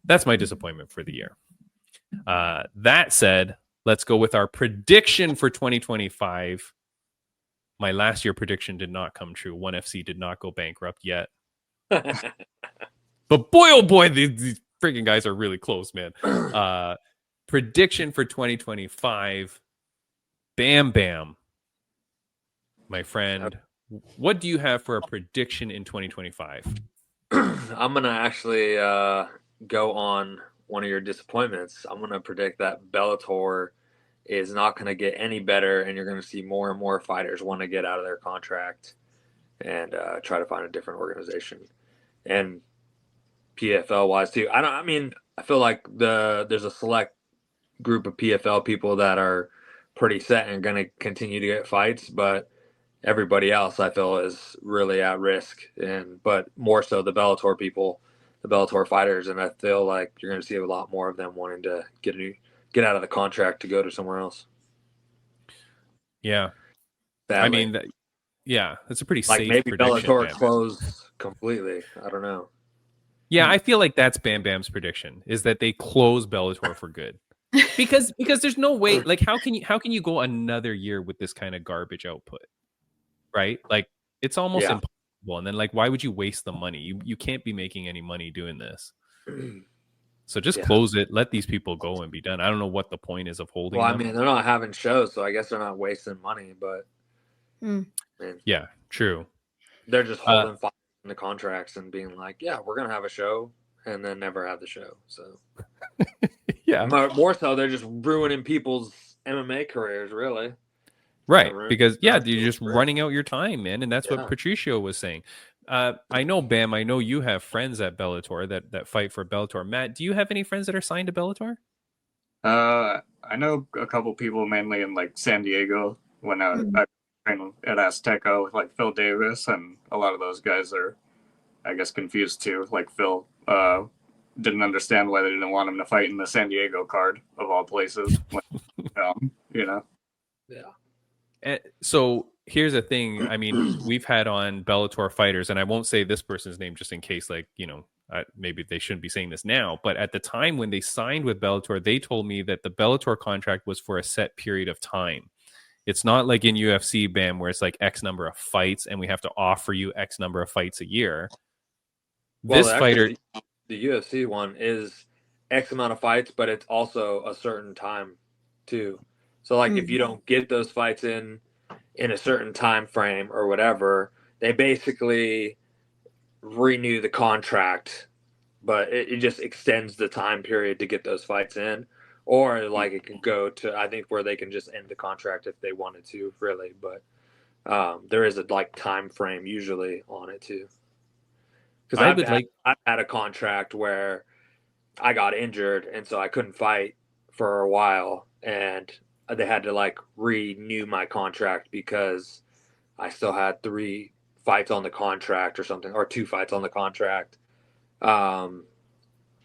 that's my disappointment for the year. That said, let's go with our prediction for 2025. My last year prediction did not come true. ONE FC did not go bankrupt yet. But boy, oh boy, these freaking guys are really close, man. Prediction for 2025. Bam Bam. My friend, what do you have for a prediction in 2025? I'm going to actually go on one of your disappointments. I'm going to predict that Bellator is not going to get any better, and you're going to see more and more fighters want to get out of their contract and try to find a different organization. And PFL wise too. I feel like there's a select group of PFL people that are pretty set and going to continue to get fights, but everybody else I feel is really at risk, but more so the Bellator people, the Bellator fighters, and I feel like you're going to see a lot more of them wanting to get out of the contract to go to somewhere else. Yeah. Sadly. I mean, that's a pretty like safe maybe prediction. Bellator closed completely. I don't know. Yeah, I feel like that's Bam Bam's prediction, is that they close Bellator for good. Because there's no way, like how can you go another year with this kind of garbage output? Right? Like it's almost impossible. And then like why would you waste the money? You can't be making any money doing this. So just close it, let these people go and be done. I don't know what the point is of holding them. I mean, they're not having shows, so I guess they're not wasting money, but yeah, true. They're just holding fire in the contracts and being like, yeah, we're going to have a show, and then never have the show. So yeah. More so, they're just ruining people's MMA careers, really. Right, because you're just running out your time, man, and that's what Patricio was saying. I know, Bam, I know you have friends at Bellator that fight for Bellator. Matt, do you have any friends that are signed to Bellator? I know a couple people, mainly in like San Diego, when I trained at Azteca with like Phil Davis, and a lot of those guys are, I guess, confused too. Like Phil didn't understand why they didn't want him to fight in the San Diego card of all places. You know. Yeah. So here's the thing. I mean, we've had on Bellator fighters, and I won't say this person's name just in case, like, you know, maybe they shouldn't be saying this now. But at the time when they signed with Bellator, they told me that the Bellator contract was for a set period of time. It's not like in UFC, Bam, where it's like X number of fights, and we have to offer you X number of fights a year. Well, this fighter, the UFC one is X amount of fights, but it's also a certain time too. So like if you don't get those fights in a certain time frame or whatever, they basically renew the contract, but it just extends the time period to get those fights in. Or like it can go to, I think, where they can just end the contract if they wanted to, really. But there is a like time frame usually on it too. Because I've had a contract where I got injured and so I couldn't fight for a while, and they had to like renew my contract because I still had 3 fights on the contract or something, or 2 fights on the contract. So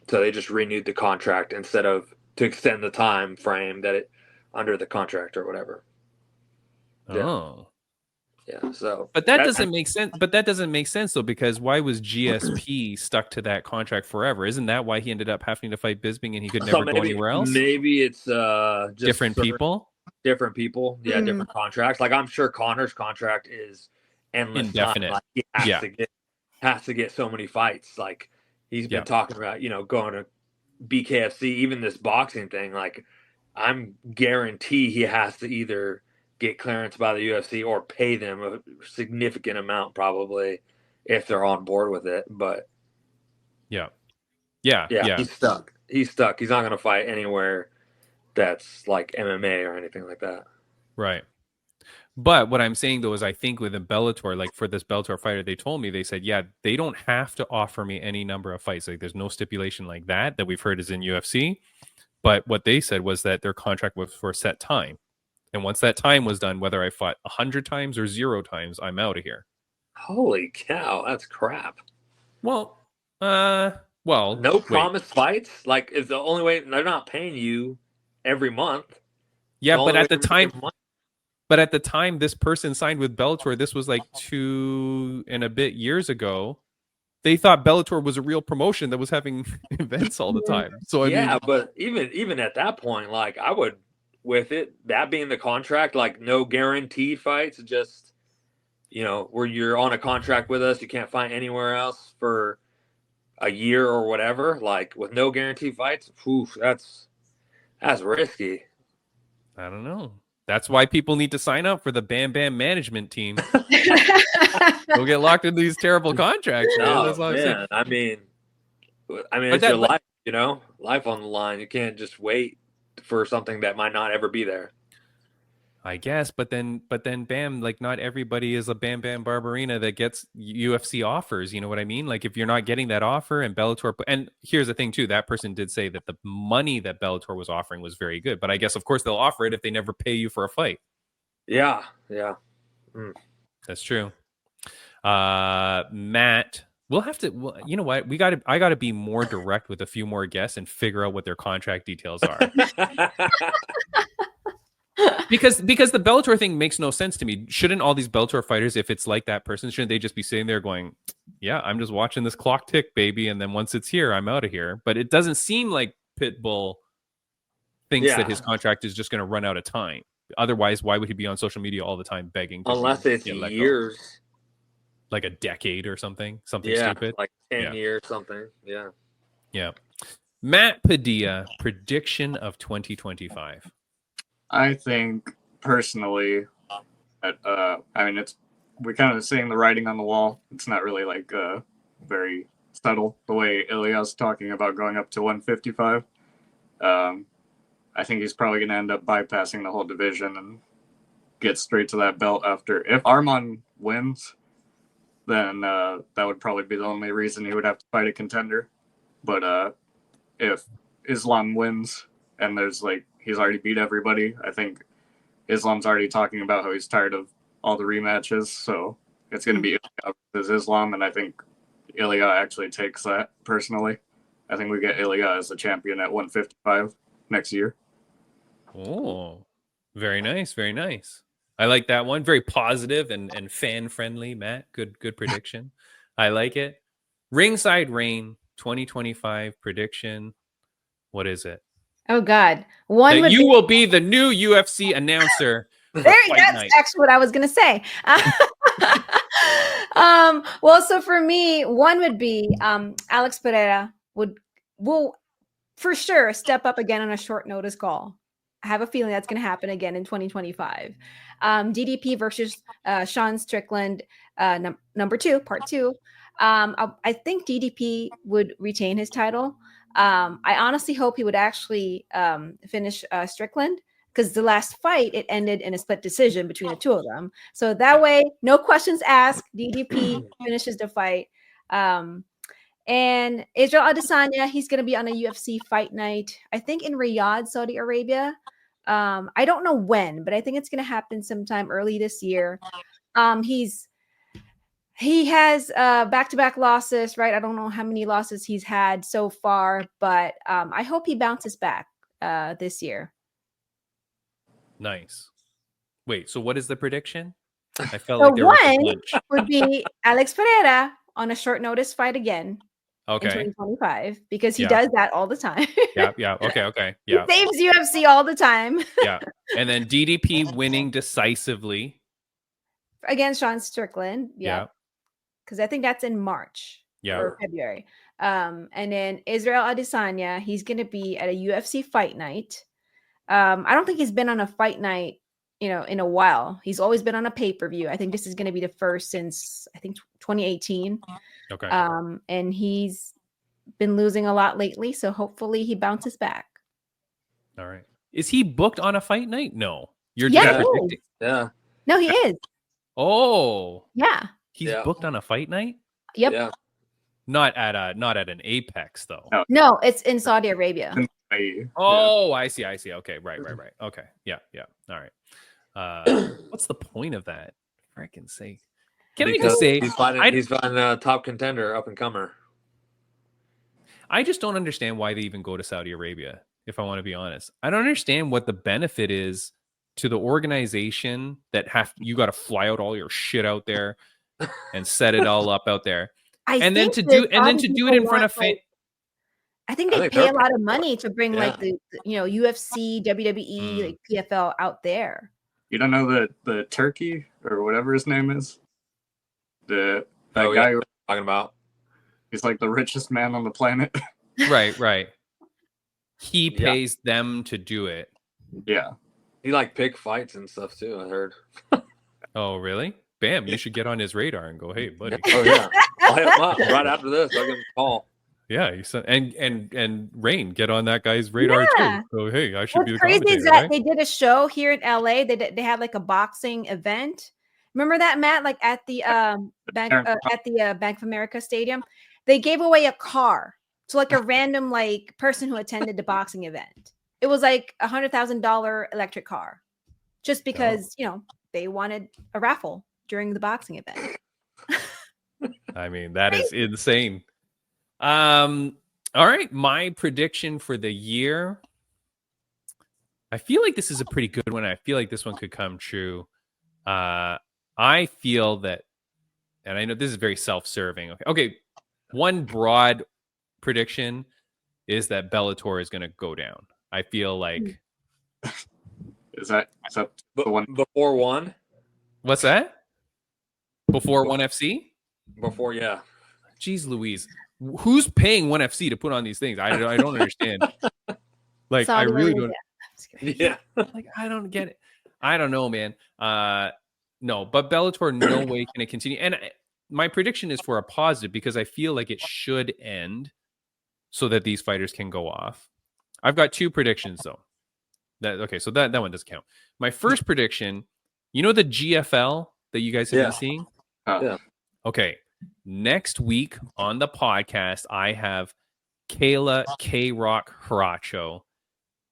they just renewed the contract instead of to extend the time frame that it under the contract or whatever. Oh. Yeah. So, but that doesn't make sense. But that doesn't make sense though, because why was GSP stuck to that contract forever? Isn't that why he ended up having to fight Bisping and he could never go anywhere else? Maybe it's just different people. Different people, yeah, different contracts. Like I'm sure Connor's contract is endless, indefinite. Time. Like he has to get so many fights. Like he's been talking about, going to BKFC, even this boxing thing. Like I'm guarantee he has to either get clearance by the UFC or pay them a significant amount, probably, if they're on board with it. But yeah, he's stuck. He's not going to fight anywhere that's like MMA or anything like that. Right. But what I'm saying though is I think with a Bellator, like for this Bellator fighter, they told me, they said, yeah, they don't have to offer me any number of fights. Like there's no stipulation like that we've heard is in UFC. But what they said was that their contract was for a set time. And once that time was done, whether I fought 100 times or 0 times, I'm out of here. Holy cow, that's crap. Well, no promised fights? Like, is the only way they're not paying you every month. Yeah, but at the time this person signed with Bellator, this was like 2 and a bit years ago. They thought Bellator was a real promotion that was having events all the time. So I mean, but even at that point, like I would, with it that being the contract, like no guaranteed fights, just where you're on a contract with us, you can't fight anywhere else for a year or whatever. Like with no guaranteed fights, that's risky. I don't know. That's why people need to sign up for the Bam Bam management team. They'll get locked into these terrible contracts. Man. That's what I'm saying. I mean, it's your life, life on the line. You can't just wait for something that might not ever be there. I guess, but then Bam, like not everybody is a Bam Bam Barberena that gets UFC offers. You know what I mean? Like if you're not getting that offer and Bellator, and here's the thing too, that person did say that the money that Bellator was offering was very good, but I guess of course they'll offer it if they never pay you for a fight. Yeah. That's true. Matt, we'll have to, you know what? I got to be more direct with a few more guests and figure out what their contract details are. Because the Bellator thing makes no sense to me. Shouldn't all these Bellator fighters, if it's like that person, shouldn't they just be sitting there going, yeah, I'm just watching this clock tick, baby, and then once it's here, I'm out of here. But it doesn't seem like Pitbull thinks that his contract is just going to run out of time. Otherwise, why would he be on social media all the time begging? Unless it's years. Like a decade or something stupid. Like 10 years, something. Yeah. Matt Padilla, prediction of 2025. I think personally that we're kind of seeing the writing on the wall. It's not really like very subtle the way Ilya's talking about going up to 155. I think he's probably going to end up bypassing the whole division and get straight to that belt after. If Arman wins, then that would probably be the only reason he would have to fight a contender. But if Islam wins and there's he's already beat everybody, I think Islam's already talking about how he's tired of all the rematches. So it's going to be Ilya versus Islam, and I think Ilya actually takes that personally. I think we get Ilya as the champion at 155 next year. Oh, very nice. Very nice. I like that one. Very positive and fan friendly, Matt. Good prediction. I like it. Ringside Reign 2025 prediction. What is it? Oh God. Will be the new UFC announcer. That's actually what I was gonna say. Well, so for me, one would be Alex Pereira will for sure step up again on a short notice call. I have a feeling that's going to happen again in 2025. DDP versus Sean Strickland, number 2, part 2. I think DDP would retain his title. I honestly hope he would actually finish Strickland, because the last fight, it ended in a split decision between the two of them. So that way, no questions asked. DDP finishes the fight. And Israel Adesanya, he's going to be on a UFC fight night, I think in Riyadh, Saudi Arabia. I don't know when, but I think it's going to happen sometime early this year. He has back-to-back losses, right? I don't know how many losses he's had so far, but I hope he bounces back this year. Nice. Wait, so what is the prediction? I felt So like there was a one bunch. would be Alex Pereira on a short notice fight again in Okay. 2025 because he Yeah. does that all the time. Yeah. Okay. Yeah. He saves UFC all the time Yeah. And then DDP winning decisively. against Sean Strickland. Yeah. Because I think that's in March Yeah. or February. And then Israel Adesanya, he's going to be at a UFC fight night. I don't think he's been on a fight night, in a while. He's always been on a pay-per-view. I think this is going to be the first since, I think, 2018. Okay. And he's been losing a lot lately, so hopefully he bounces back. All right. Is he booked on a fight night? No. You're Yeah, just he predicting. Yeah. No, he is. Oh. Yeah. He's booked on a fight night? Yep. Yeah. Not at an Apex though. No, it's in Saudi Arabia. Oh, I see. Okay, right. Okay, yeah. All right. What's the point of that? Freaking sake! Can I just say he's fighting a top contender, up and comer. I just don't understand why they even go to Saudi Arabia. If I want to be honest, I don't understand what the benefit is to the organization that you got to fly out all your shit out there and set it all up out there, and then to do it in front of fans. I think they pay a lot of money to bring like the UFC, WWE, like PFL out there. You don't know the Turkey or whatever his name is? That guy we're talking about. He's like the richest man on the planet. Right. He pays them to do it. Yeah. He like pick fights and stuff too, I heard. Oh, really? Bam, you should get on his radar and go, hey, buddy. Oh yeah. I'll hit him up right after this. I'll give him a call. Yeah, and Rain, get on that guy's radar too. So hey, I should be the crazy commentator. is that right? they did a show here in LA. They had like a boxing event. Remember that, Matt? Like at the Bank of America Stadium, they gave away a car to like a random like person who attended the boxing event. It was like $100,000 electric car, just because they wanted a raffle during the boxing event. I mean, that is insane. All right, my prediction for the year. I feel like this is a pretty good one. I feel like this one could come true. I feel that, and I know this is very self-serving. Okay. One broad prediction is that Bellator is going to go down. I feel like. Is that the one before one? What's that? Before ONE FC? Before, yeah. Jeez Louise. Who's paying ONE FC to put on these things? I don't understand. Like, I really don't. Yeah. Like, I don't get it. I don't know, man. No, but Bellator, no way can it continue. And my prediction is for a positive because I feel like it should end so that these fighters can go off. I've got two predictions though. So that one doesn't count. My first prediction, the GFL that you guys have been seeing? Yeah. Okay. Next week on the podcast, I have Kayla K-Rock Haracho.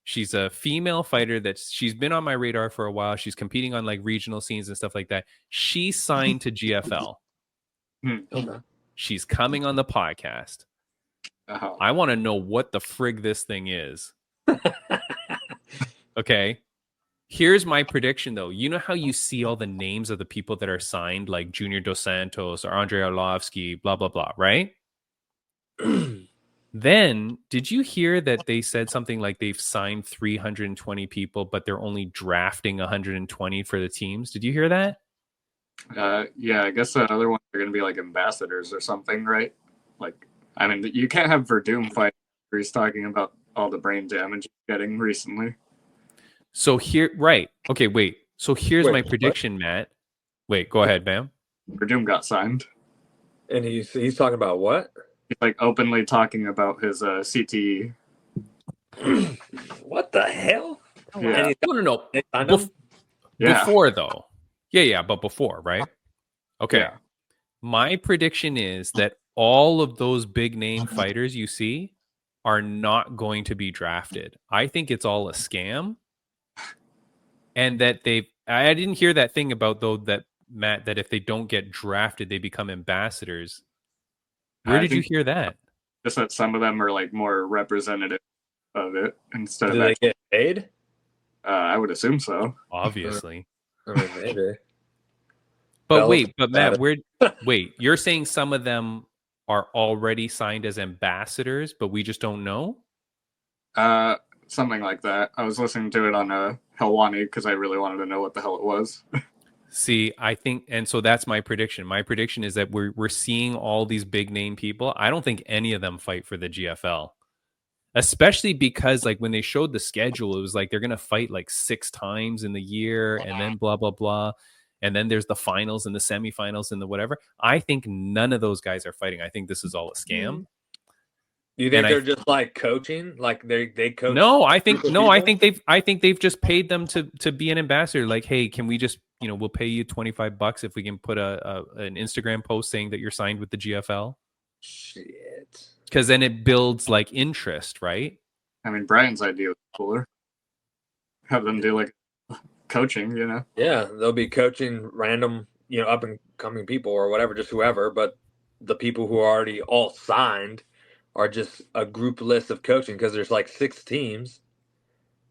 She's a female fighter she's been on my radar for a while. She's competing on like regional scenes and stuff like that. She signed to GFL. Okay. She's coming on the podcast. Uh-huh. I want to know what the frig this thing is. Okay. Here's my prediction, though. You know how you see all the names of the people that are signed, like Junior Dos Santos or Andrei Arlovsky, blah, blah, blah, right? Then, did you hear that they said something like they've signed 320 people, but they're only drafting 120 for the teams? Did you hear that? Yeah, I guess the other ones are going to be like ambassadors or something, right? Like, I mean, you can't have Verdum fight where he's talking about all the brain damage he's getting recently. So here, right. Okay, wait. So here's my prediction, Matt. Wait, go ahead, Bam. Verdum got signed. And he's talking about what? He's like openly talking about his CTE. What the hell? Yeah. No. Before, though. Yeah, but before, right? Okay. Yeah. My prediction is that all of those big name fighters you see are not going to be drafted. I think it's all a scam. And that I didn't hear that thing about, though, that Matt, that if they don't get drafted, they become ambassadors. Where did you hear that? Just that some of them are like more representative of it instead Do of they get paid? I would assume so. Obviously. I mean, maybe. But wait, but Matt, wait, you're saying some of them are already signed as ambassadors, but we just don't know? Something like that. I was listening to it on Helwani because I really wanted to know what the hell it was. See, I think, and so that's my prediction. My prediction is that we're seeing all these big name people. I don't think any of them fight for the GFL, especially because like when they showed the schedule, it was like they're going to fight like 6 times in the year and then blah, blah, blah. And then there's the finals and the semifinals and the whatever. I think none of those guys are fighting. I think this is all a scam. Do you think they're just like coaching? Like they coach? No, I think they've just paid them to be an ambassador. Like, hey, can we just, we'll pay you $25 if we can put an Instagram post saying that you're signed with the GFL. Shit. Because then it builds like interest, right? I mean, Brian's idea was cooler. Have them do like coaching, Yeah, they'll be coaching random, up and coming people or whatever, just whoever. But the people who are already all signed are just a group list of coaching because there's like 6 teams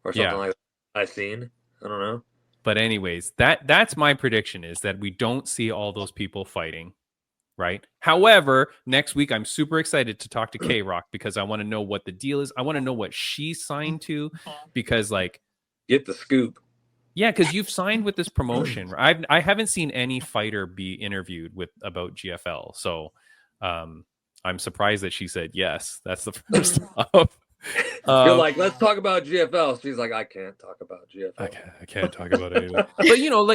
or something like that I've seen. I don't know. But anyways, that's my prediction, is that we don't see all those people fighting, right? However, next week I'm super excited to talk to K-Rock because I want to know what the deal is. I want to know what she signed to because like get the scoop. Yeah, because you've signed with this promotion. I haven't seen any fighter be interviewed about GFL, so I'm surprised that she said yes. That's the first off. You're like, let's talk about GFL. She's like, I can't talk about GFL. I can't talk about it. But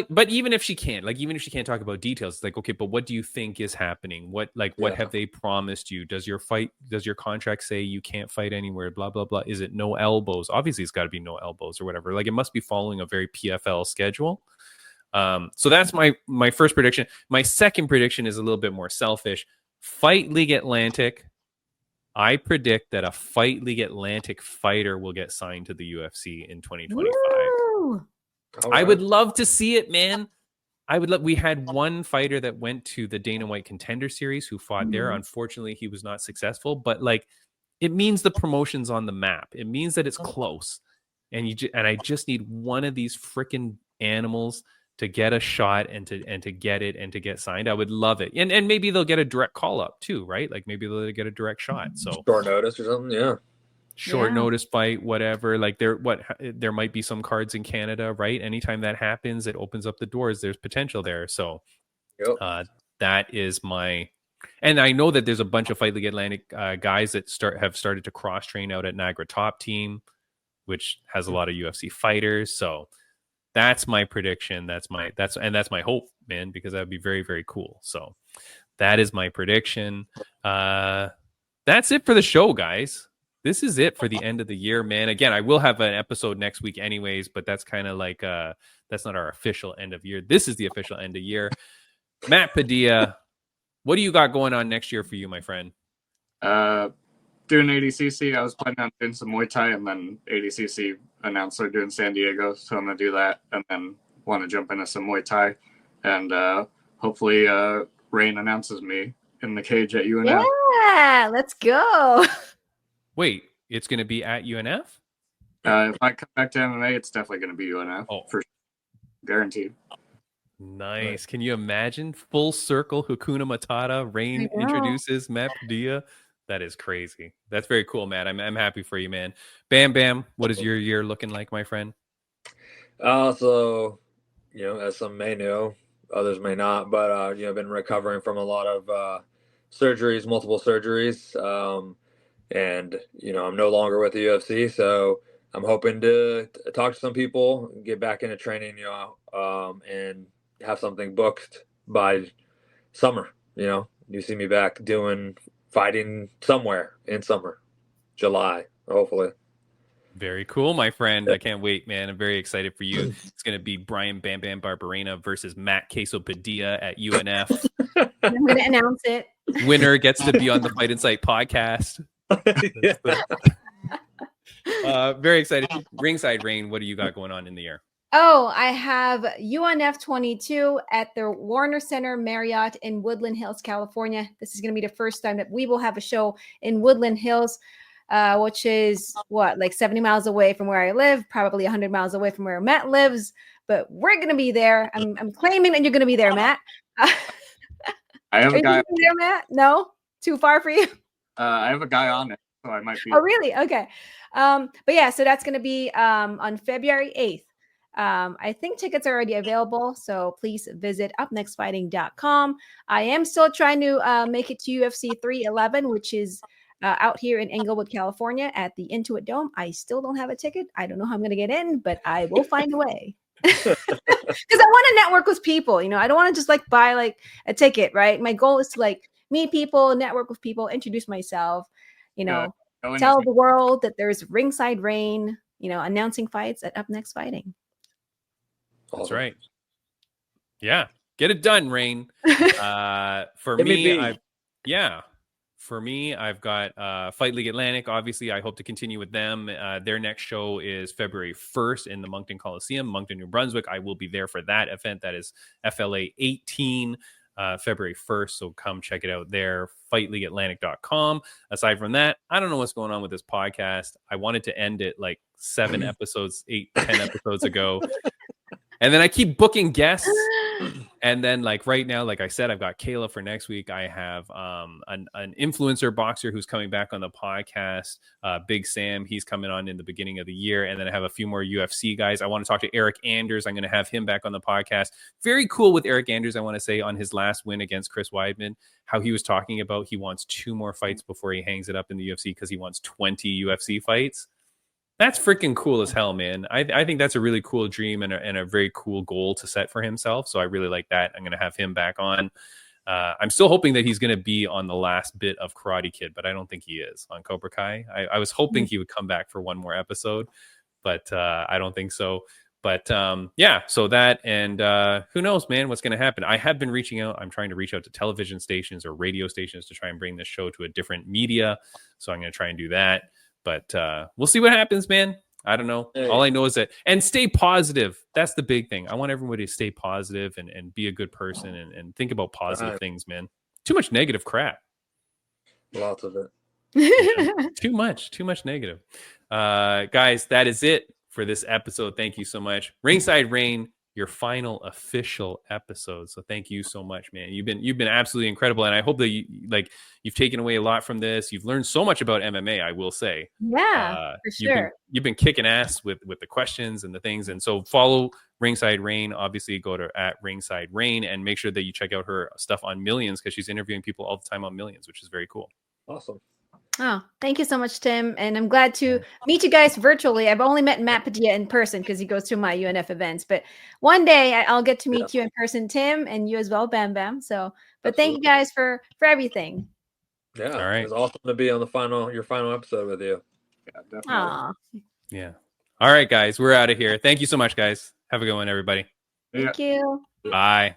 but even if she can't talk about details, it's like, okay, but what do you think is happening? What have they promised you? Does your contract say you can't fight anywhere? Blah blah blah. Is it no elbows? Obviously, it's got to be no elbows or whatever. Like it must be following a very PFL schedule. So that's my first prediction. My second prediction is a little bit more selfish. Fight League Atlantic. I predict that a Fight League Atlantic fighter will get signed to the UFC in 2025. I would love to see it, man. We had one fighter that went to the Dana White Contender Series who fought there. Unfortunately, he was not successful, but like it means the promotion's on the map. It means that it's close. And I just need one of these freaking animals to get a shot and to get it and to get signed. I would love it. And maybe they'll get a direct call up too, right? Like maybe they'll get a direct shot. So short notice or something. Yeah. Short notice fight, whatever. Like there might be some cards in Canada, right? Anytime that happens, it opens up the doors. There's potential there. So that is and I know that there's a bunch of Fight League Atlantic guys that have started to cross train out at Niagara Top Team, which has a lot of UFC fighters. So that's my prediction. That's my hope, man, because that would be very, very cool. So that is my prediction. That's it for the show, guys. This is it for the end of the year, man. Again, I will have an episode next week anyways, but that's kind of like that's not our official end of year. This is the official end of year. Matt Padilla, what do you got going on next year for you, my friend? Doing ADCC. I was planning on doing some Muay Thai, and then ADCC announced they're doing San Diego, so I'm gonna do that, and then want to jump into some Muay Thai, and hopefully Rain announces me in the cage at UNF. Yeah, let's go. Wait, it's gonna be at UNF? If I come back to MMA, it's definitely gonna be UNF. For sure. Guaranteed. Nice. Can you imagine full circle Hakuna Matata? Rain introduces Matt Padilla. That is crazy. That's very cool, Matt. I'm happy for you, man. Bam Bam, what is your year looking like, my friend? So, as some may know, others may not, but I've been recovering from a lot of surgeries, multiple surgeries, and I'm no longer with the UFC, so I'm hoping to talk to some people, get back into training, and have something booked by summer. You see me back fighting somewhere in summer, July, hopefully. Very cool, my friend. I can't wait, man. I'm very excited for you. It's going to be Brian Bam Bam Barberena versus Matt Queso Padilla at UNF. I'm going to announce it. Winner gets to be on the Fight Insight podcast. Very excited. Ringside Rain, what do you got going on in the year? Oh, I have UNF 22 at the Warner Center Marriott in Woodland Hills, California. This is going to be the first time that we will have a show in Woodland Hills, which is like 70 miles away from where I live, probably 100 miles away from where Matt lives. But we're going to be there. I'm claiming that you're going to be there, Matt. I have Are a you guy. gonna be there, Matt? No? Too far for you? I have a guy on it, so I might be. Oh, really? Okay. But yeah, so that's going to be on February 8th. I think tickets are already available, so please visit upnextfighting.com. I am still trying to make it to UFC 311, which is out here in Inglewood, California at the Intuit Dome. I still don't have a ticket. I don't know how I'm going to get in, but I will find a way. Because I want to network with people. I don't want to just like buy like a ticket, right? My goal is to like meet people, network with people, introduce myself, tell the world that there's Ringside Rain, announcing fights at Up Next Fighting. That's right. Yeah. Get it done, Rain. For me, I've got Fight League Atlantic. Obviously, I hope to continue with them. Their next show is February 1st in the Moncton Coliseum, Moncton, New Brunswick. I will be there for that event. That is FLA 18, February 1st. So come check it out there, fightleagueatlantic.com. Aside from that, I don't know what's going on with this podcast. I wanted to end it like 10 episodes ago. And then I keep booking guests. And then like right now, like I said, I've got Kayla for next week. I have an influencer boxer who's coming back on the podcast. Big Sam, he's coming on in the beginning of the year. And then I have a few more UFC guys. I want to talk to Eric Anders. I'm going to have him back on the podcast. Very cool with Eric Anders, I want to say, on his last win against Chris Weidman, how he was talking about he wants 2 more fights before he hangs it up in the UFC because he wants 20 UFC fights. That's freaking cool as hell, man. I think that's a really cool dream and a very cool goal to set for himself. So I really like that. I'm going to have him back on. I'm still hoping that he's going to be on the last bit of Karate Kid, but I don't think he is on Cobra Kai. I was hoping he would come back for one more episode, but I don't think so. But yeah, so that, and who knows, man, what's going to happen. I have been reaching out. I'm trying to reach out to television stations or radio stations to try and bring this show to a different media. So I'm going to try and do that. But we'll see what happens, man. I don't know. Hey. All I know is that, and stay positive. That's the big thing. I want everybody to stay positive and be a good person and think about positive things, man. Too much negative crap. Lots of it. Yeah, too much negative. Guys, that is it for this episode. Thank you so much. Ringside Rain, your final official episode. So thank you so much, man. You've been absolutely incredible. And I hope that you've taken away a lot from this. You've learned so much about MMA, I will say. Yeah, for sure. You've been kicking ass with the questions and the things. And so follow Ringside Rain. Obviously go to @Ringside Rain and make sure that you check out her stuff on Millions, because she's interviewing people all the time on Millions, which is very cool. Awesome. Oh, thank you so much, Tim. And I'm glad to meet you guys virtually. I've only met Matt Padilla in person because he goes to my UNF events. But one day I'll get to meet you in person, Tim, and you as well, Bam Bam. So, but thank you guys for everything. Yeah, all right. It was awesome to be on your final episode with you. Yeah, definitely. Aww. Yeah. All right, guys, we're out of here. Thank you so much, guys. Have a good one, everybody. Thank you. Bye.